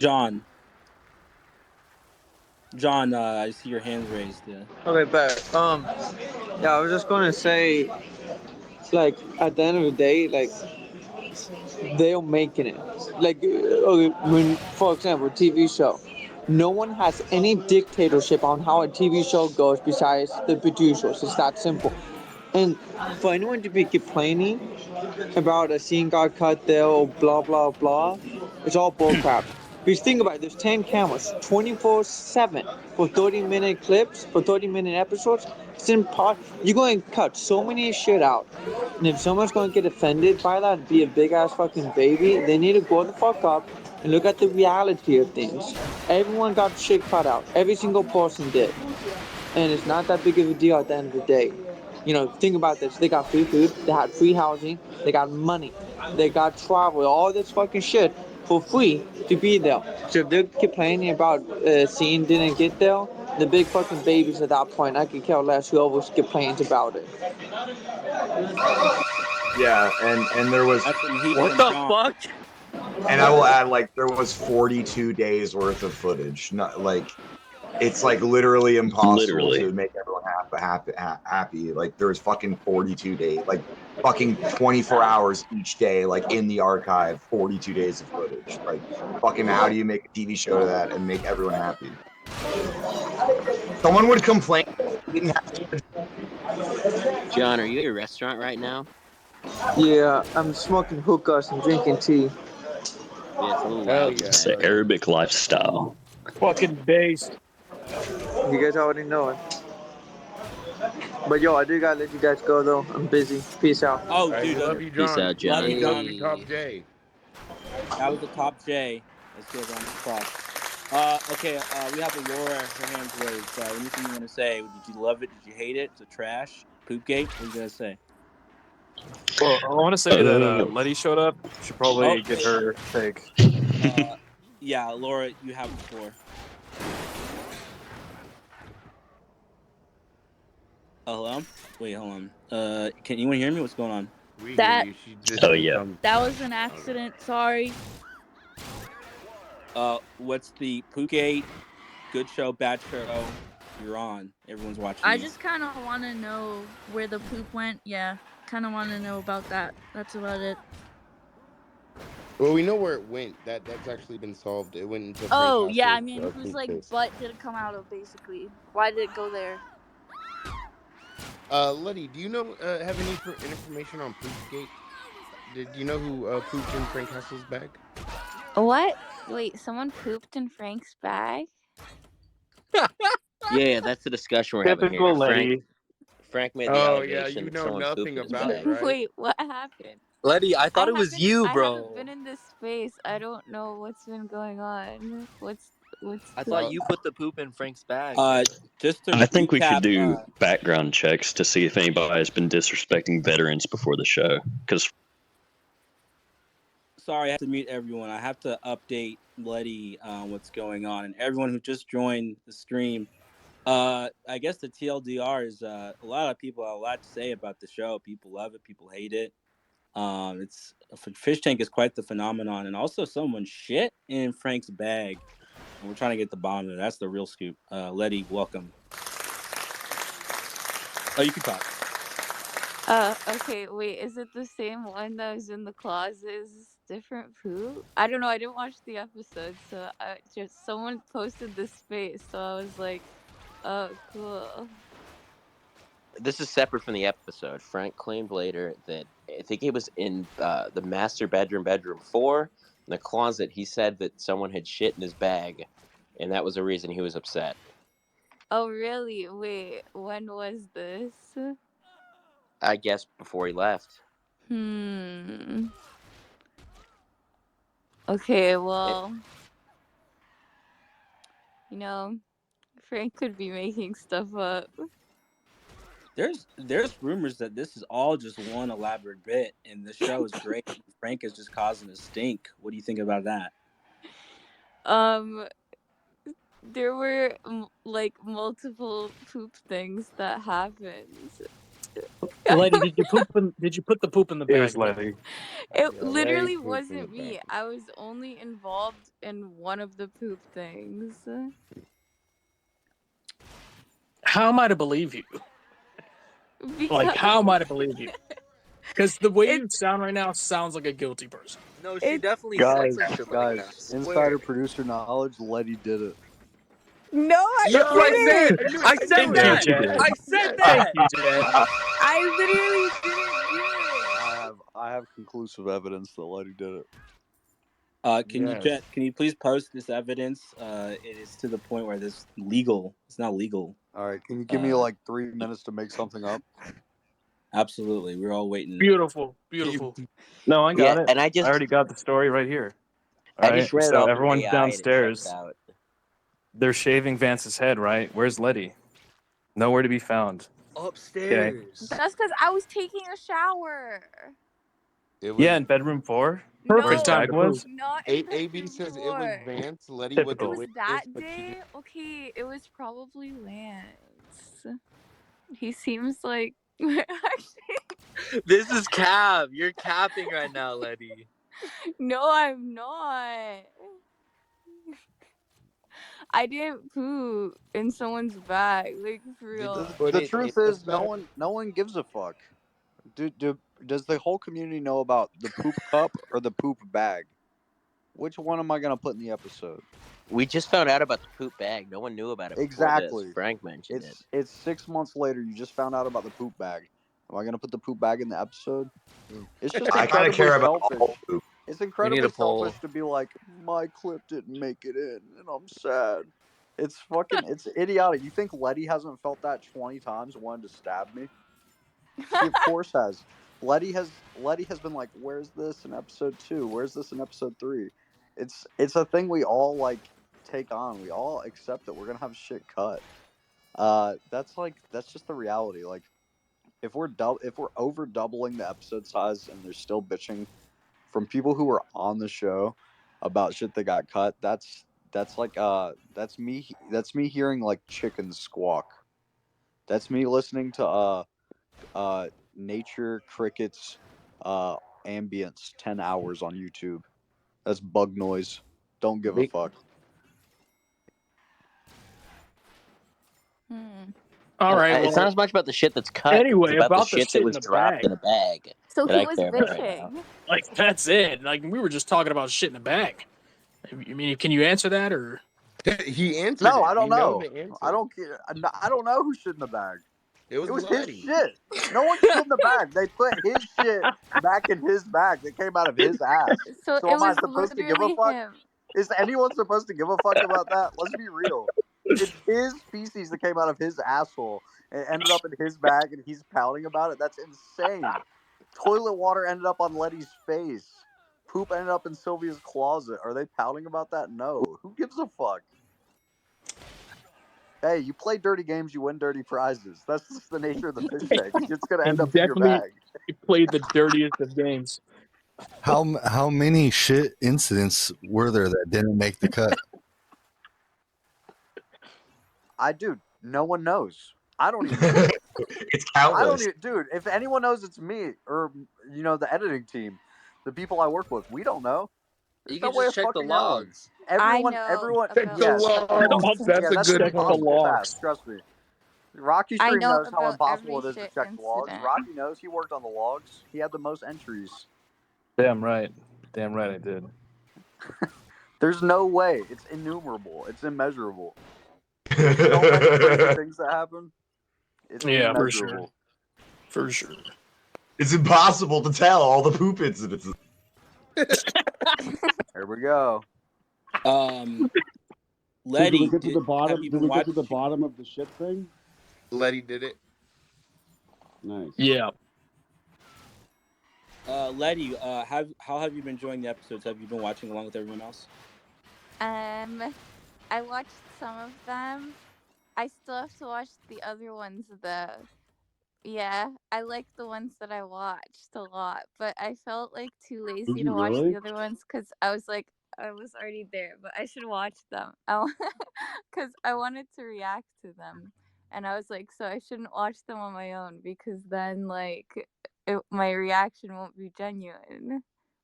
John, I see your hand raised. Yeah. Okay, but yeah, I was just gonna say, like at the end of the day, like they're making it. Like okay, when, for example, TV show, no one has any dictatorship on how a TV show goes besides the producers. It's that simple. And for anyone to be complaining about a scene got cut there or blah blah blah, it's all bullcrap. Because think about it, there's 10 cameras, 24/7 for 30-minute clips, for 30-minute episodes. It's impossible. You're going to cut so many shit out. And if someone's going to get offended by that, be a big ass fucking baby, they need to grow the fuck up and look at the reality of things. Everyone got shit cut out. Every single person did. And it's not that big of a deal at the end of the day. You know, think about this. They got free food, they had free housing, they got money, they got travel, all this fucking shit for free to be there. So if they're complaining about scene didn't get there, the big fucking babies at that point, I could care less who always complains about it. Yeah, and there was That's some heat What from the John. fuck? and I will add, like, there was 42 days worth of footage. Not like it's like literally impossible to make everyone happy. Like there was fucking 42 days, like fucking 24 hours each day, like in the archive, 42 days of footage. Like fucking, how do you make a TV show to that and make everyone happy? Someone would complain they didn't have to. John, are you at a restaurant right now? Yeah, I'm smoking hookahs and drinking tea. Yeah, it's a little Hell loud. yeah. It's the Arabic lifestyle. Fucking based. You guys already know it. But yo, I do gotta let you guys go though. I'm busy. Peace out. Oh, All right, dude, we love you, Peace John. out, John. love you, John. Copy Top J. That was the top J. Let's give a round of applause. Okay, we have a Laura, her hand's raised. Anything you want to say? Did you love it? Did you hate it? Is it trash? Poopgate? What are you gonna say? Well, I want to say that Letty showed up. Should probably get her take. Yeah, Laura, you have the floor. Hello? Wait, hold on. Can anyone hear me? What's going on? We That- hear you. She just Oh, yeah. That was an accident. Sorry. What's the Poopgate? Good show, bad show? You're on. Everyone's watching. I just kind of want to know where the poop went. Yeah, kind of want to know about that. That's about it. Well, we know where it went. That's actually been solved. It went into. Oh, Frank yeah. I Castle's, mean, whose poop like pit. butt did it come out of? Basically, why did it go there? Letty, do you know have any information on POOPGATE? Did you know who pooped in Frank Castle's bag? What? Wait, someone pooped in Frank's bag? Yeah, that's the discussion we're having Typical here. Letty. Frank made the Oh yeah, allegation you that know someone pooped nothing in his about bag. it, right? Wait, what happened? Letty, I thought it was you, I bro. haven't been in this space. I don't know what's been going on. What's I thought you put the poop in Frank's bag. Just to I think we recap, should do background checks to see if anybody has been disrespecting veterans before the show. Because sorry, I have to mute everyone. I have to update Letty on what's going on, and everyone who just joined the stream. I guess the TLDR is a lot of people have a lot to say about the show. People love it, people hate it. It's Fish Tank is quite the phenomenon, and also someone shit in Frank's bag, and we're trying to get the bottom of it. That's the real scoop. Letty, welcome. Oh, you can talk. Okay, wait, is it the same one that was in the closet? Is this different poop? I don't know, I didn't watch the episode, so someone posted this space, so I was like, oh, cool. This is separate from the episode. Frank claimed later that I think it was in the master bedroom 4, in the closet. He said that someone had shit in his bag, and that was the reason he was upset. Oh, really? Wait, when was this? I guess before he left. Okay, well, you know, Frank could be making stuff up. There's rumors that this is all just one elaborate bit, and the show is great. Frank is just causing a stink. What do you think about that? There were like multiple poop things that happened. Letty, did you put the poop in the bag? It was Letty. It literally wasn't me. I was only involved in one of the poop things. How am I to believe you? Like, how am I to believe you? Because the way you sound right now sounds like a guilty person. No, she definitely Guys, said something like that. I swear. insider producer knowledge, Letty did it. No, I didn't. I said that. I said that. Thank you, Jed. I literally didn't do it. I have conclusive evidence that Letty did it. Can you please post this evidence? It is to the point where this legal. It's not legal. All right, can you give me like 3 minutes to make something up? Absolutely, we're all waiting. Beautiful. No, I got it. And I already got the story right here. I just read it so off of everyone's AI and it downstairs. checks out. They're shaving Vance's head, right? Where's Letty? Nowhere to be found. Upstairs. That's because I was taking a shower. It was in bedroom 4. Perfect No, time to poop. not in AB bedroom says it was 4. Vance. Letty was It a Typical. was witness, that but she day? didn't. Okay, it was probably Lance. He seems like actually. This is cap. You're capping right now, Letty. No, I'm not. I didn't poop in someone's bag, like for Did real. you put The it in truth the is, bag? no one gives a fuck. Does the whole community know about the poop cup or the poop bag? Which one am I gonna put in the episode? We just found out about the poop bag. No one knew about it before this. Exactly. Frank mentioned it. It's 6 months later. You just found out about the poop bag. Am I gonna put the poop bag in the episode? It's just I kind of incredibly care about all selfish. poop. It's We need incredibly a poll. selfish to be like, my clip didn't make it in, and I'm sad. It's idiotic. You think Letty hasn't felt that 20 times, wanted to stab me? She of course has. Letty has been like, where's this in episode 2? Where's this in episode 3? It's a thing we all like take on. We all accept that we're gonna have shit cut. That's just the reality. Like, if we're over doubling the episode size and they're still bitching from people who were on the show about shit that got cut, that's me hearing like chickens squawk. That's me listening to nature crickets ambience 10 hours on YouTube. That's bug noise. Don't give a fuck. All right. It's Well, not as much about the shit that's cut. anyway, It's about the about the shit that shit in was the dropped bag. in a bag. So that he I was care about right now. bitching. Like, that's it. Like, we were just talking about shit in the bag. I mean, can you answer that, or? He answered No, it. I don't We know. the answer. I don't care. I don't know who shit in the bag. It was his Letty. shit. No one shit in the bag. They put his shit back in his bag that came out of his ass. So it am I was supposed to give a literally fuck? him. Is anyone supposed to give a fuck about that? Let's be real. It's his feces that came out of his asshole and ended up in his bag, and he's pouting about it. That's insane. Toilet water ended up on Letty's face. Poop ended up in Sylvia's closet. Are they pouting about that? No. Who gives a fuck? Hey, you play dirty games, you win dirty prizes. That's just the nature of the fish tank. It's gonna end up in your bag. You played the dirtiest of games. How many shit incidents were there that didn't make the cut? Dude, no one knows. I don't even know. It's countless. Dude, if anyone knows, it's me or the editing team, the people I work with. We don't know. You There's can no way just of check the fucking knowing. logs. Everyone, Check the logs. That's a that's good impossible one. task. Trust me. Rocky I Stream know knows how about impossible it every is to shit check the logs. incident. Rocky knows. He worked on the logs. He had the most entries. Damn right I did. There's no way. It's innumerable. It's immeasurable. There's so many crazy things that happen. It's Yeah, for immeasurable. sure. For sure. It's impossible to tell all the poop incidents. There we go. Letty, did we get to the bottom? have you Did been we get to watching? the bottom of the shit thing? Letty did it. Nice. Yeah. Letty, how have you been enjoying the episodes? Have you been watching along with everyone else? I watched some of them. I still have to watch the other ones though. Yeah, I like the ones that I watched a lot, but I felt like too Did lazy you to watch really? the other ones because I was already there, but I should watch them because I wanted to react to them, and I was like, so I shouldn't watch them on my own because then my reaction won't be genuine.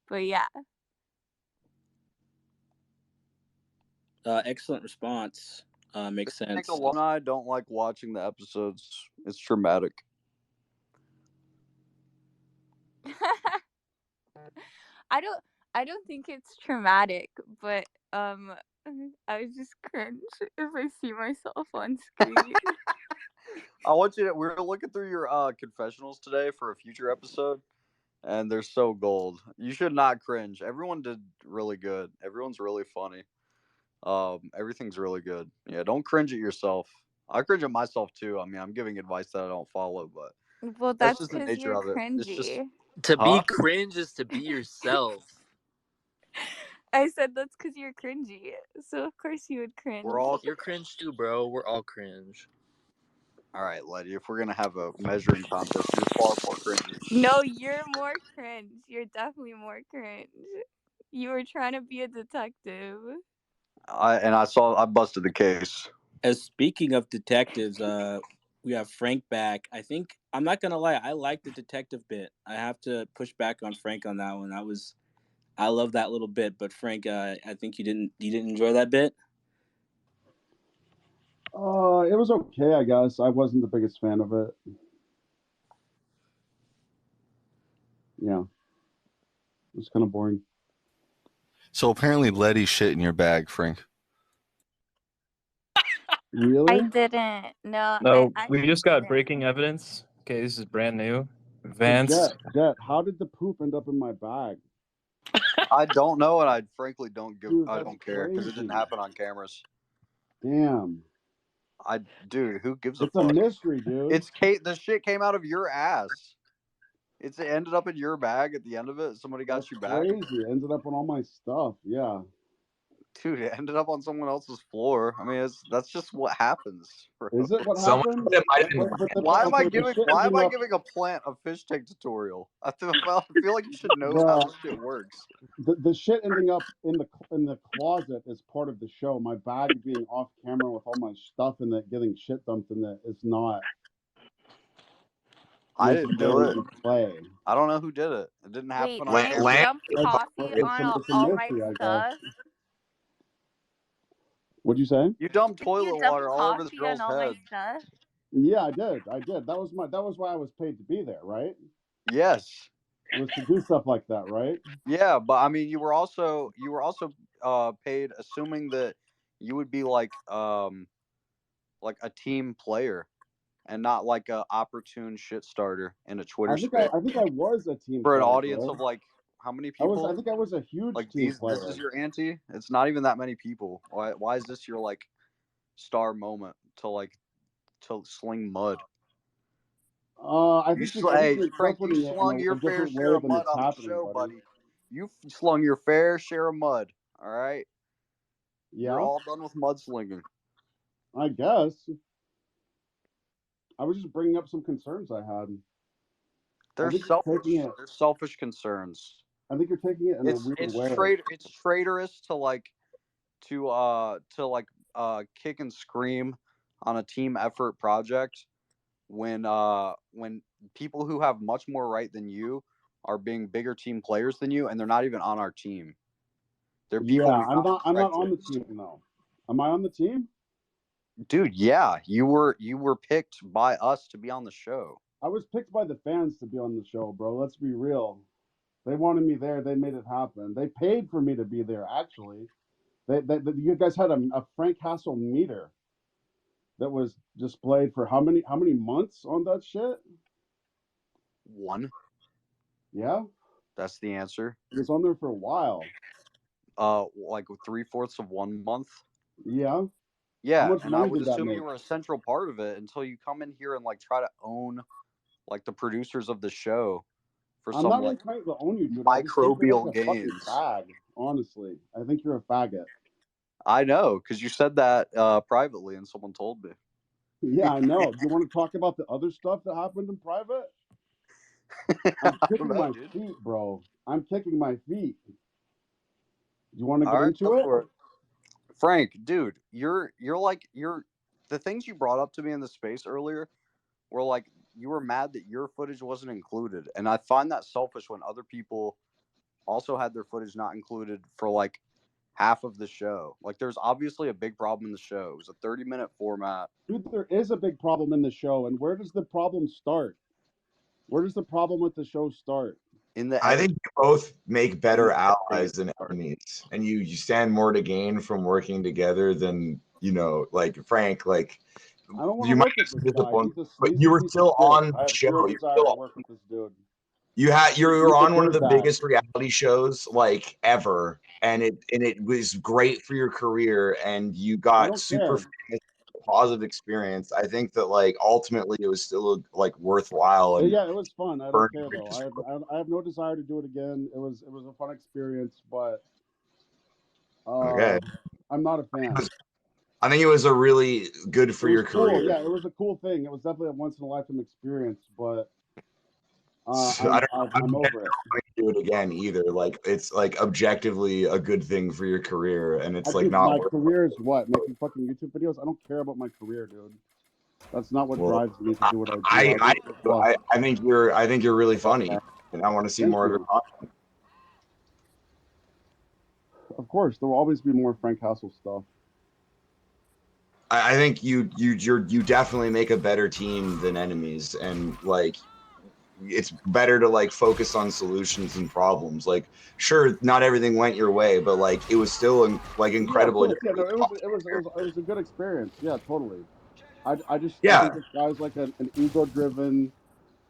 But yeah. Excellent response. Makes sense. Alumni don't like watching the episodes. It's traumatic. I don't think it's traumatic, but I would just cringe if I see myself on screen. I want you to. We're looking through your confessionals today for a future episode, and they're so gold. You should not cringe. Everyone did really good. Everyone's really funny. Everything's really good. Yeah, don't cringe at yourself. I cringe at myself too. I mean, I'm giving advice that I don't follow, but Well, that's that's just the because nature you're of it. It's just cringy. To Huh? be cringe is to be yourself. I said that's because you're cringy, so of course you would cringe. We're all You're cringe too, bro. We're all cringe. All right, Letty, if we're gonna have a measuring contest, you're far more cringy. No, you're more cringe. You're definitely more cringe. You were trying to be a detective. I busted the case. As speaking of detectives, we have Frank back. I think I'm not gonna lie, I like the detective bit. I have to push back on Frank on that one. I love that little bit, but Frank, I think you didn't enjoy that bit. It was okay, I guess. I wasn't the biggest fan of it. Yeah, it was kind of boring. So apparently, Letty's shit in your bag, Frank. Really? I didn't. No. No, I we actually just got didn't. breaking evidence. Okay, this is brand new. So Vance. Jet, how did the poop end up in my bag? I don't know, and I frankly don't give. Dude, I that's don't care because it didn't crazy. happen on cameras. Damn. Dude, who gives a It's fuck? a mystery, dude. The shit came out of your ass. It ended up in your bag at the end of it. Somebody got That's you back. crazy. It ended up on all my stuff. Yeah. Dude, it ended up on someone else's floor. I mean, that's just what happens, bro. Is it what Someone happened? said it might have been. Why am I the giving shit Why am ending I up, giving a plant a fish tank tutorial? I feel like you should know how this shit works. the shit ending up in the closet is part of the show. My bag being off camera with all my stuff in it, getting shit dumped in it is not. I didn't do it. Play. I don't know who did it. It didn't Wait, happen on Frank camera. dumped coffee on It's a all my mystery, I guess. stuff. What'd you say? You dumped Did you toilet dump water all over this coffee girl's on all my head. stuff? Yeah, I did. That was why I was paid to be there, right? Yes. Was to do stuff like that, right? Yeah, but I mean, you were also paid, assuming that you would be like a team player and not like a opportune shit starter in a Twitter space. I think I was a team For an player, audience bro. of like how many people? I think I was a huge like team This player. is your ante. It's not even that many people. Why is this your like star moment to sling mud? I think you're Frank, you interpreting it slung in your a fair different share way of than mud it's on the happening, show, buddy. buddy. You slung your fair share of mud. All right. Yeah. You're all done with mudslinging. I guess. I was just bringing up some concerns I had. They're selfish concerns. I think you're taking it in a weird way. It's traitorous to kick and scream on a team effort project when people who have much more right than you are being bigger team players than you, and they're not even on our team. They're people. Yeah, I'm not on the team though. Am I on the team? Dude, yeah, you were picked by us to be on the show. I was picked by the fans to be on the show, bro. Let's be real. They wanted me there. They made it happen. They paid for me to be there. Actually, you guys had a Frank Hassel meter that was displayed for how many months on that shit? 1. Yeah, that's the answer. It was on there for a while. Like 3/4 of 1 month. Yeah. Yeah, and I would assume you were a central part of it until you come in here and like try to own like the producers of the show for I'm some not really like trying to own you, dude. microbial gains. gains. Fag, honestly, I think you're a faggot. I know, because you said that privately, and someone told me. Yeah, I know. Do you want to talk about the other stuff that happened in private? I'm kicking my feet, bro. I'm kicking my feet. You want to get into it? Frank, dude, you're the things you brought up to me in the space earlier were like you were mad that your footage wasn't included, and I find that selfish when other people also had their footage not included for like half of the show. Like, there's obviously a big problem in the show. It was a 30-minute format. Dude, there is a big problem in the show, and where does the problem start? Where does the problem with the show start? I think you both make better allies than enemies, and you stand more to gain from working together than like Frank. Like, I don't want to work with this guy. But you were still on the show. Zero desire to work with this dude. You were on one of the biggest reality shows like ever, and it was great for your career, and you got super famous, positive experience. I think that like ultimately it was still like worthwhile. And yeah, it was fun. I don't care though. I have no desire to do it again. It was a fun experience, but okay, I'm not a fan. I think it was a really good for It was your cool. career. Yeah, it was a cool thing. It was definitely a once in a lifetime experience, but So I I'm don't over it. do it again either. Like it's like objectively a good thing for your career, and it's like Dude, not my worth. career is what? Making fucking YouTube videos? I don't care about my career, dude. That's not what Well, drives me to do what I do. I think you're really funny, and I want to see Thank more of you. your content. Of course, there will always be more Frank Castle stuff. I think you definitely make a better team than enemies, and like it's better to like focus on solutions and problems. Like, sure, not everything went your way, but like it was still like incredible. Yeah, of course. Yeah, no, it was a good experience. Yeah, totally. I Yeah. think this guy's like an ego-driven,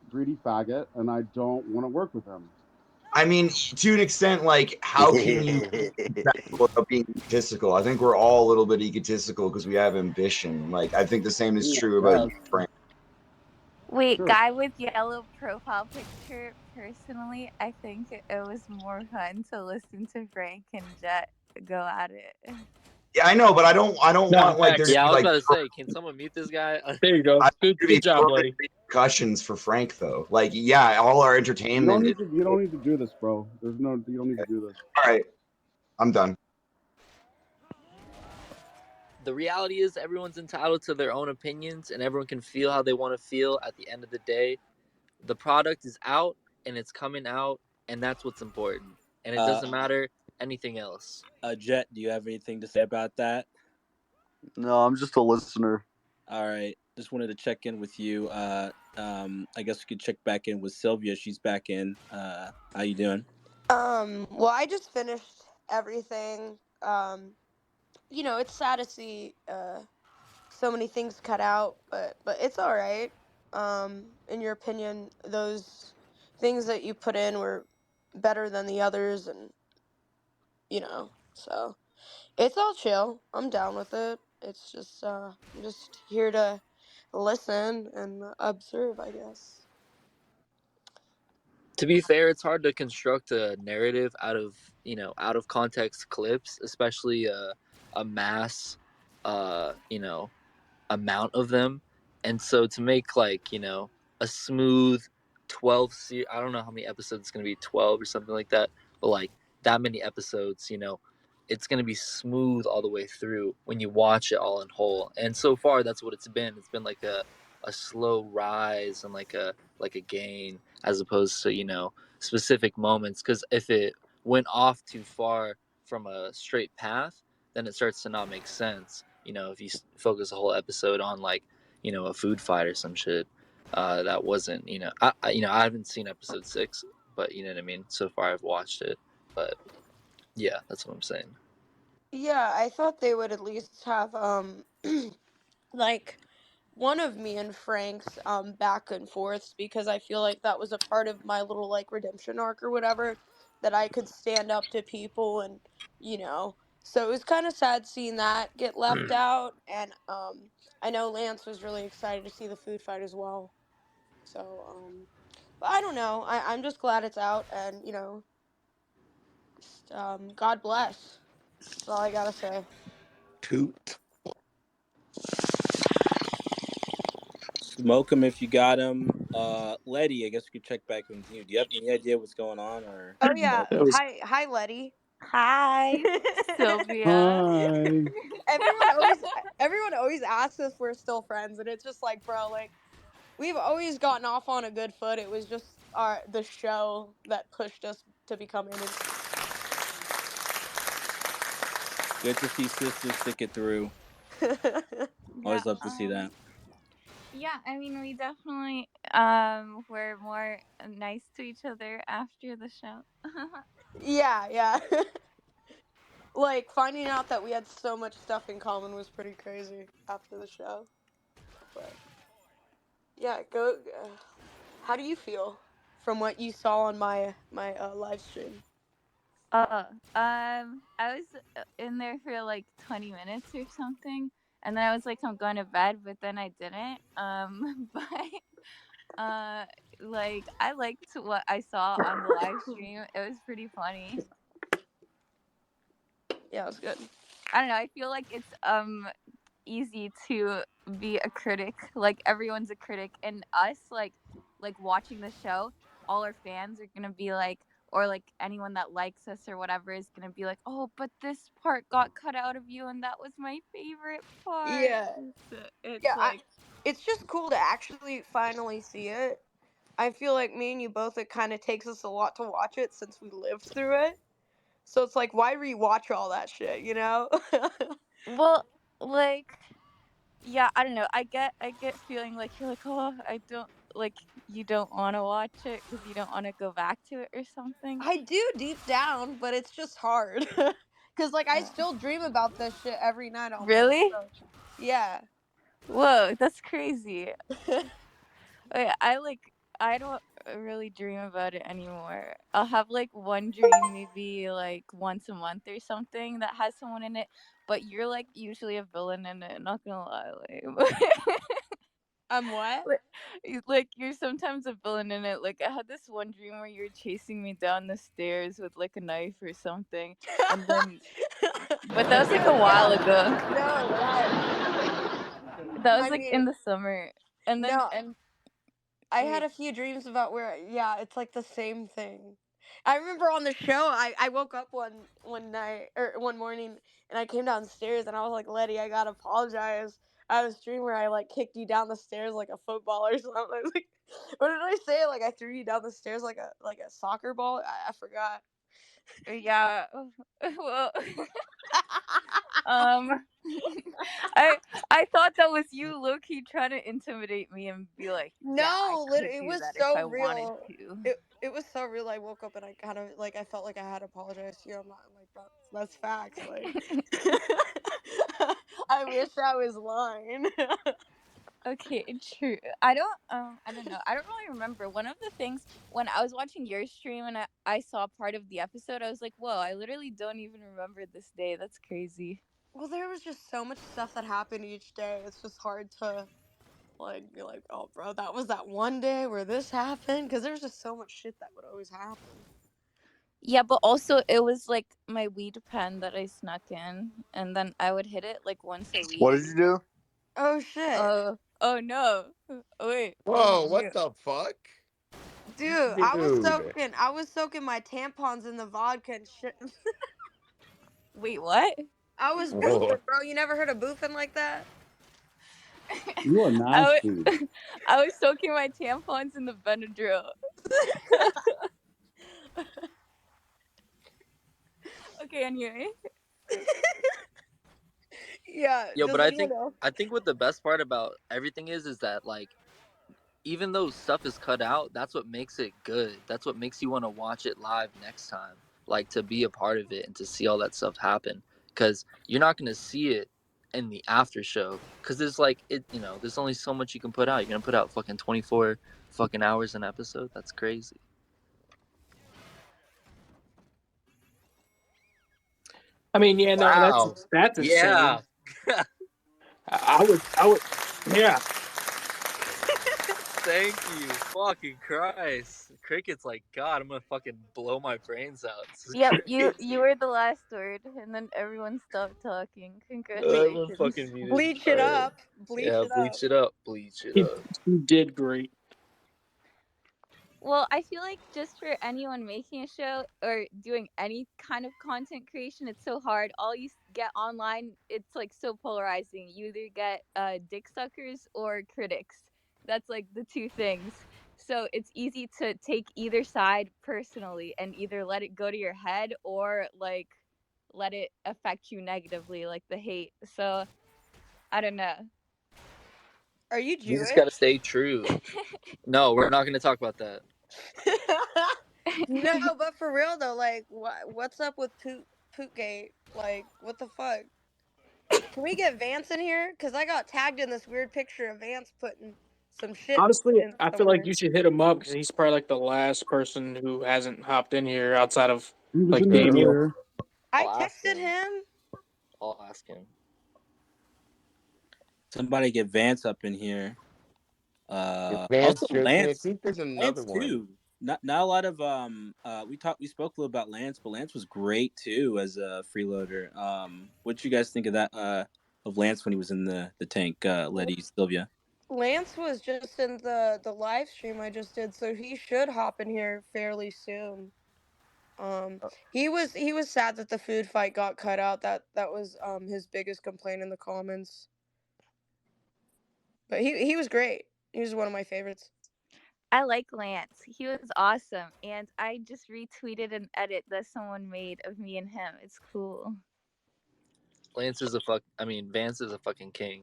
greedy faggot, and I don't want to work with him. I mean, to an extent, like, how can you without being egotistical? I think we're all a little bit egotistical because we have ambition. Like, I think the same is true about you, Frank. Wait, Sure. guy with yellow profile picture. Personally, I think it was more fun to listen to Frank and Jet go at it. Yeah, I know, but I don't want like there's Yeah, I was like about to say, can someone mute this guy? There you go. Good job, Letty. Repercussions for Frank though. Like, yeah, all our entertainment. You don't need to do this, bro. You don't need to do this. All right, I'm done. The reality is everyone's entitled to their own opinions and everyone can feel how they want to feel. At the end of the day, the product is out and it's coming out, and that's what's important, and it doesn't matter anything else. Jet, do you have anything to say about that? No, I'm just a listener. All right, just wanted to check in with you. I guess we could check back in with Sylvia. She's back in. How you doing? Well, I just finished everything. You know, it's sad to see so many things cut out, but it's all right. In your opinion, those things that you put in were better than the others, and you know, so it's all chill. I'm down with it. It's just I'm just here to listen and observe, I guess. To be fair, it's hard to construct a narrative out of context clips, especially a mass amount of them. And so to make a smooth 12 I don't know how many episodes it's going to be, 12 or something like that, but like that many episodes, it's going to be smooth all the way through when you watch it all in whole. And so far that's what it's been. It's been like a slow rise and like a gain, as opposed to specific moments, because if it went off too far from a straight path, then it starts to not make sense. If you focus a whole episode on a food fight or some shit, that wasn't, I haven't seen episode 6, but you know what I mean. So far, I've watched it, but yeah, that's what I'm saying. Yeah, I thought they would at least have like one of me and Frank's back and forths, because I feel like that was a part of my little like redemption arc or whatever, that I could stand up to people, and so it was kind of sad seeing that get left out. And I know Lance was really excited to see the food fight as well. So but I don't know. I'm just glad it's out, and just, God bless. That's all I gotta say. Toot. Smoke him if you got him. Letty, I guess we could check back with you. Do you have any idea what's going on, or? Oh yeah. Hi Letty. Hi, Sylvia. Hi. everyone always asks if we're still friends, and it's just like, bro, like we've always gotten off on a good foot. It was just the show that pushed us to become enemies. Good to see sisters stick it through. Always love to see that. Yeah, I mean, we definitely were more nice to each other after the show. Yeah. Like finding out that we had so much stuff in common was pretty crazy after the show. But yeah, how do you feel from what you saw on my live stream? I was in there for like 20 minutes or something, and then I was like, I'm going to bed, but then I didn't. But like I liked what I saw on the live stream. It was pretty funny. Yeah, it was good. I don't know. I feel like it's easy to be a critic. Like everyone's a critic, and us like watching the show, all our fans are gonna be like, or like anyone that likes us or whatever is gonna be like, oh, but this part got cut out of you, and that was my favorite part. Yeah. It's Yeah, like it's just cool to actually finally see it. I feel like me and you both, it kind of takes us a lot to watch it since we lived through it. So it's like, why rewatch all that shit, you know? well, like yeah, I don't know. I get feeling like you're like, oh, I don't like you don't want to watch it because you don't want to go back to it or something. I do deep down, but it's just hard. Cause like I still dream about this shit every night almost. Really? So, yeah. Whoa, that's crazy. I don't really dream about it anymore. I'll have like one dream maybe like once a month or something that has someone in it, but you're like usually a villain in it, not gonna lie. Like, What? like you're sometimes a villain in it. Like I had this one dream where you were chasing me down the stairs with like a knife or something, and then but that was like a while ago. That was like in the summer, and then I had a few dreams about where, yeah, it's like the same thing. I remember on the show, I woke up one night or one morning, and I came downstairs and I was like, Letty, I gotta apologize. I had a dream where I like kicked you down the stairs like a football or something. Like, what did I say? Like I threw you down the stairs like a soccer ball. I forgot. Yeah. Well, um, I thought that was you, low key, trying to intimidate me and be like, yeah, I No, could literally, it do was that if so I wanted real. to. It was so real. I woke up and I kind of like I felt like I had to apologize to you. I'm not like that's facts. Like I wish I was lying. Okay, true. I don't know. I don't really remember. One of the things when I was watching your stream and I saw part of the episode, I was like, whoa, I literally don't even remember this day. That's crazy. Well, there was just so much stuff that happened each day. It's just hard to like be like, oh, bro, that was that one day where this happened, because there's just so much shit that would always happen. Yeah, but also it was like my weed pen that I snuck in, and then I would hit it like once a week. What did you do? Oh shit. Oh no. Wait. Whoa, wasn't what you. the fuck? Dude, Dude. I was soaking my tampons in the vodka and shit. Wait, what? I was Whoa. boofing, bro. You never heard of boofing like that? You are nasty. I was soaking my tampons in the Benadryl. Okay, anyway. Yeah. Yo, does but I anyone think else? what the best part about everything is that like even though stuff is cut out, that's what makes it good. That's what makes you want to watch it live next time. Like to be a part of it and to see all that stuff happen. Because you're not gonna see it in the after show. Because there's like there's only so much you can put out. You're gonna put out fucking 24 fucking hours an episode. That's crazy. I mean, yeah, no, Wow. that's Yeah. insane. I would, yeah. Thank you. Fucking Christ. Cricket's like, God, I'm gonna fucking blow my brains out. Yep, you were the last word, and then everyone stopped talking. Everyone Congratulations. fucking muted. Bleach it Alright. up. Bleach Yeah, it bleach up. it up. Bleach it He up. did great. Well, I feel like just for anyone making a show or doing any kind of content creation, it's so hard. All you get online, it's like so polarizing. You either get dick suckers or critics. That's like the two things. So it's easy to take either side personally and either let it go to your head or like let it affect you negatively, like the hate. So I don't know. Are you You just Jewish? gotta stay true. No, we're not gonna talk about that. No, but for real though, like, what's up with POOPGATE? Like, what the fuck? Can we get Vance in here? Cause I got tagged in this weird picture of Vance putting some shit Honestly, in I feel somewhere. like you should hit him up because he's probably like the last person who hasn't hopped in here outside of He was like in here Daniel. earlier. I I'll ask texted him. him. I'll ask him. Somebody get Vance up in here. Vance Also Joking. Lance. I think there's another Lance one. too. Not a lot of we spoke a little about Lance, but Lance was great too as a freeloader. What you guys think of that? of Lance when he was in the tank, Letty, Sylvia? Lance was just in the live stream I just did, so he should hop in here fairly soon. He was sad that the food fight got cut out. That was his biggest complaint in the comments. But he was great. He was one of my favorites. I like Lance. He was awesome, and I just retweeted an edit that someone made of me and him. It's cool. Vance is a fucking king.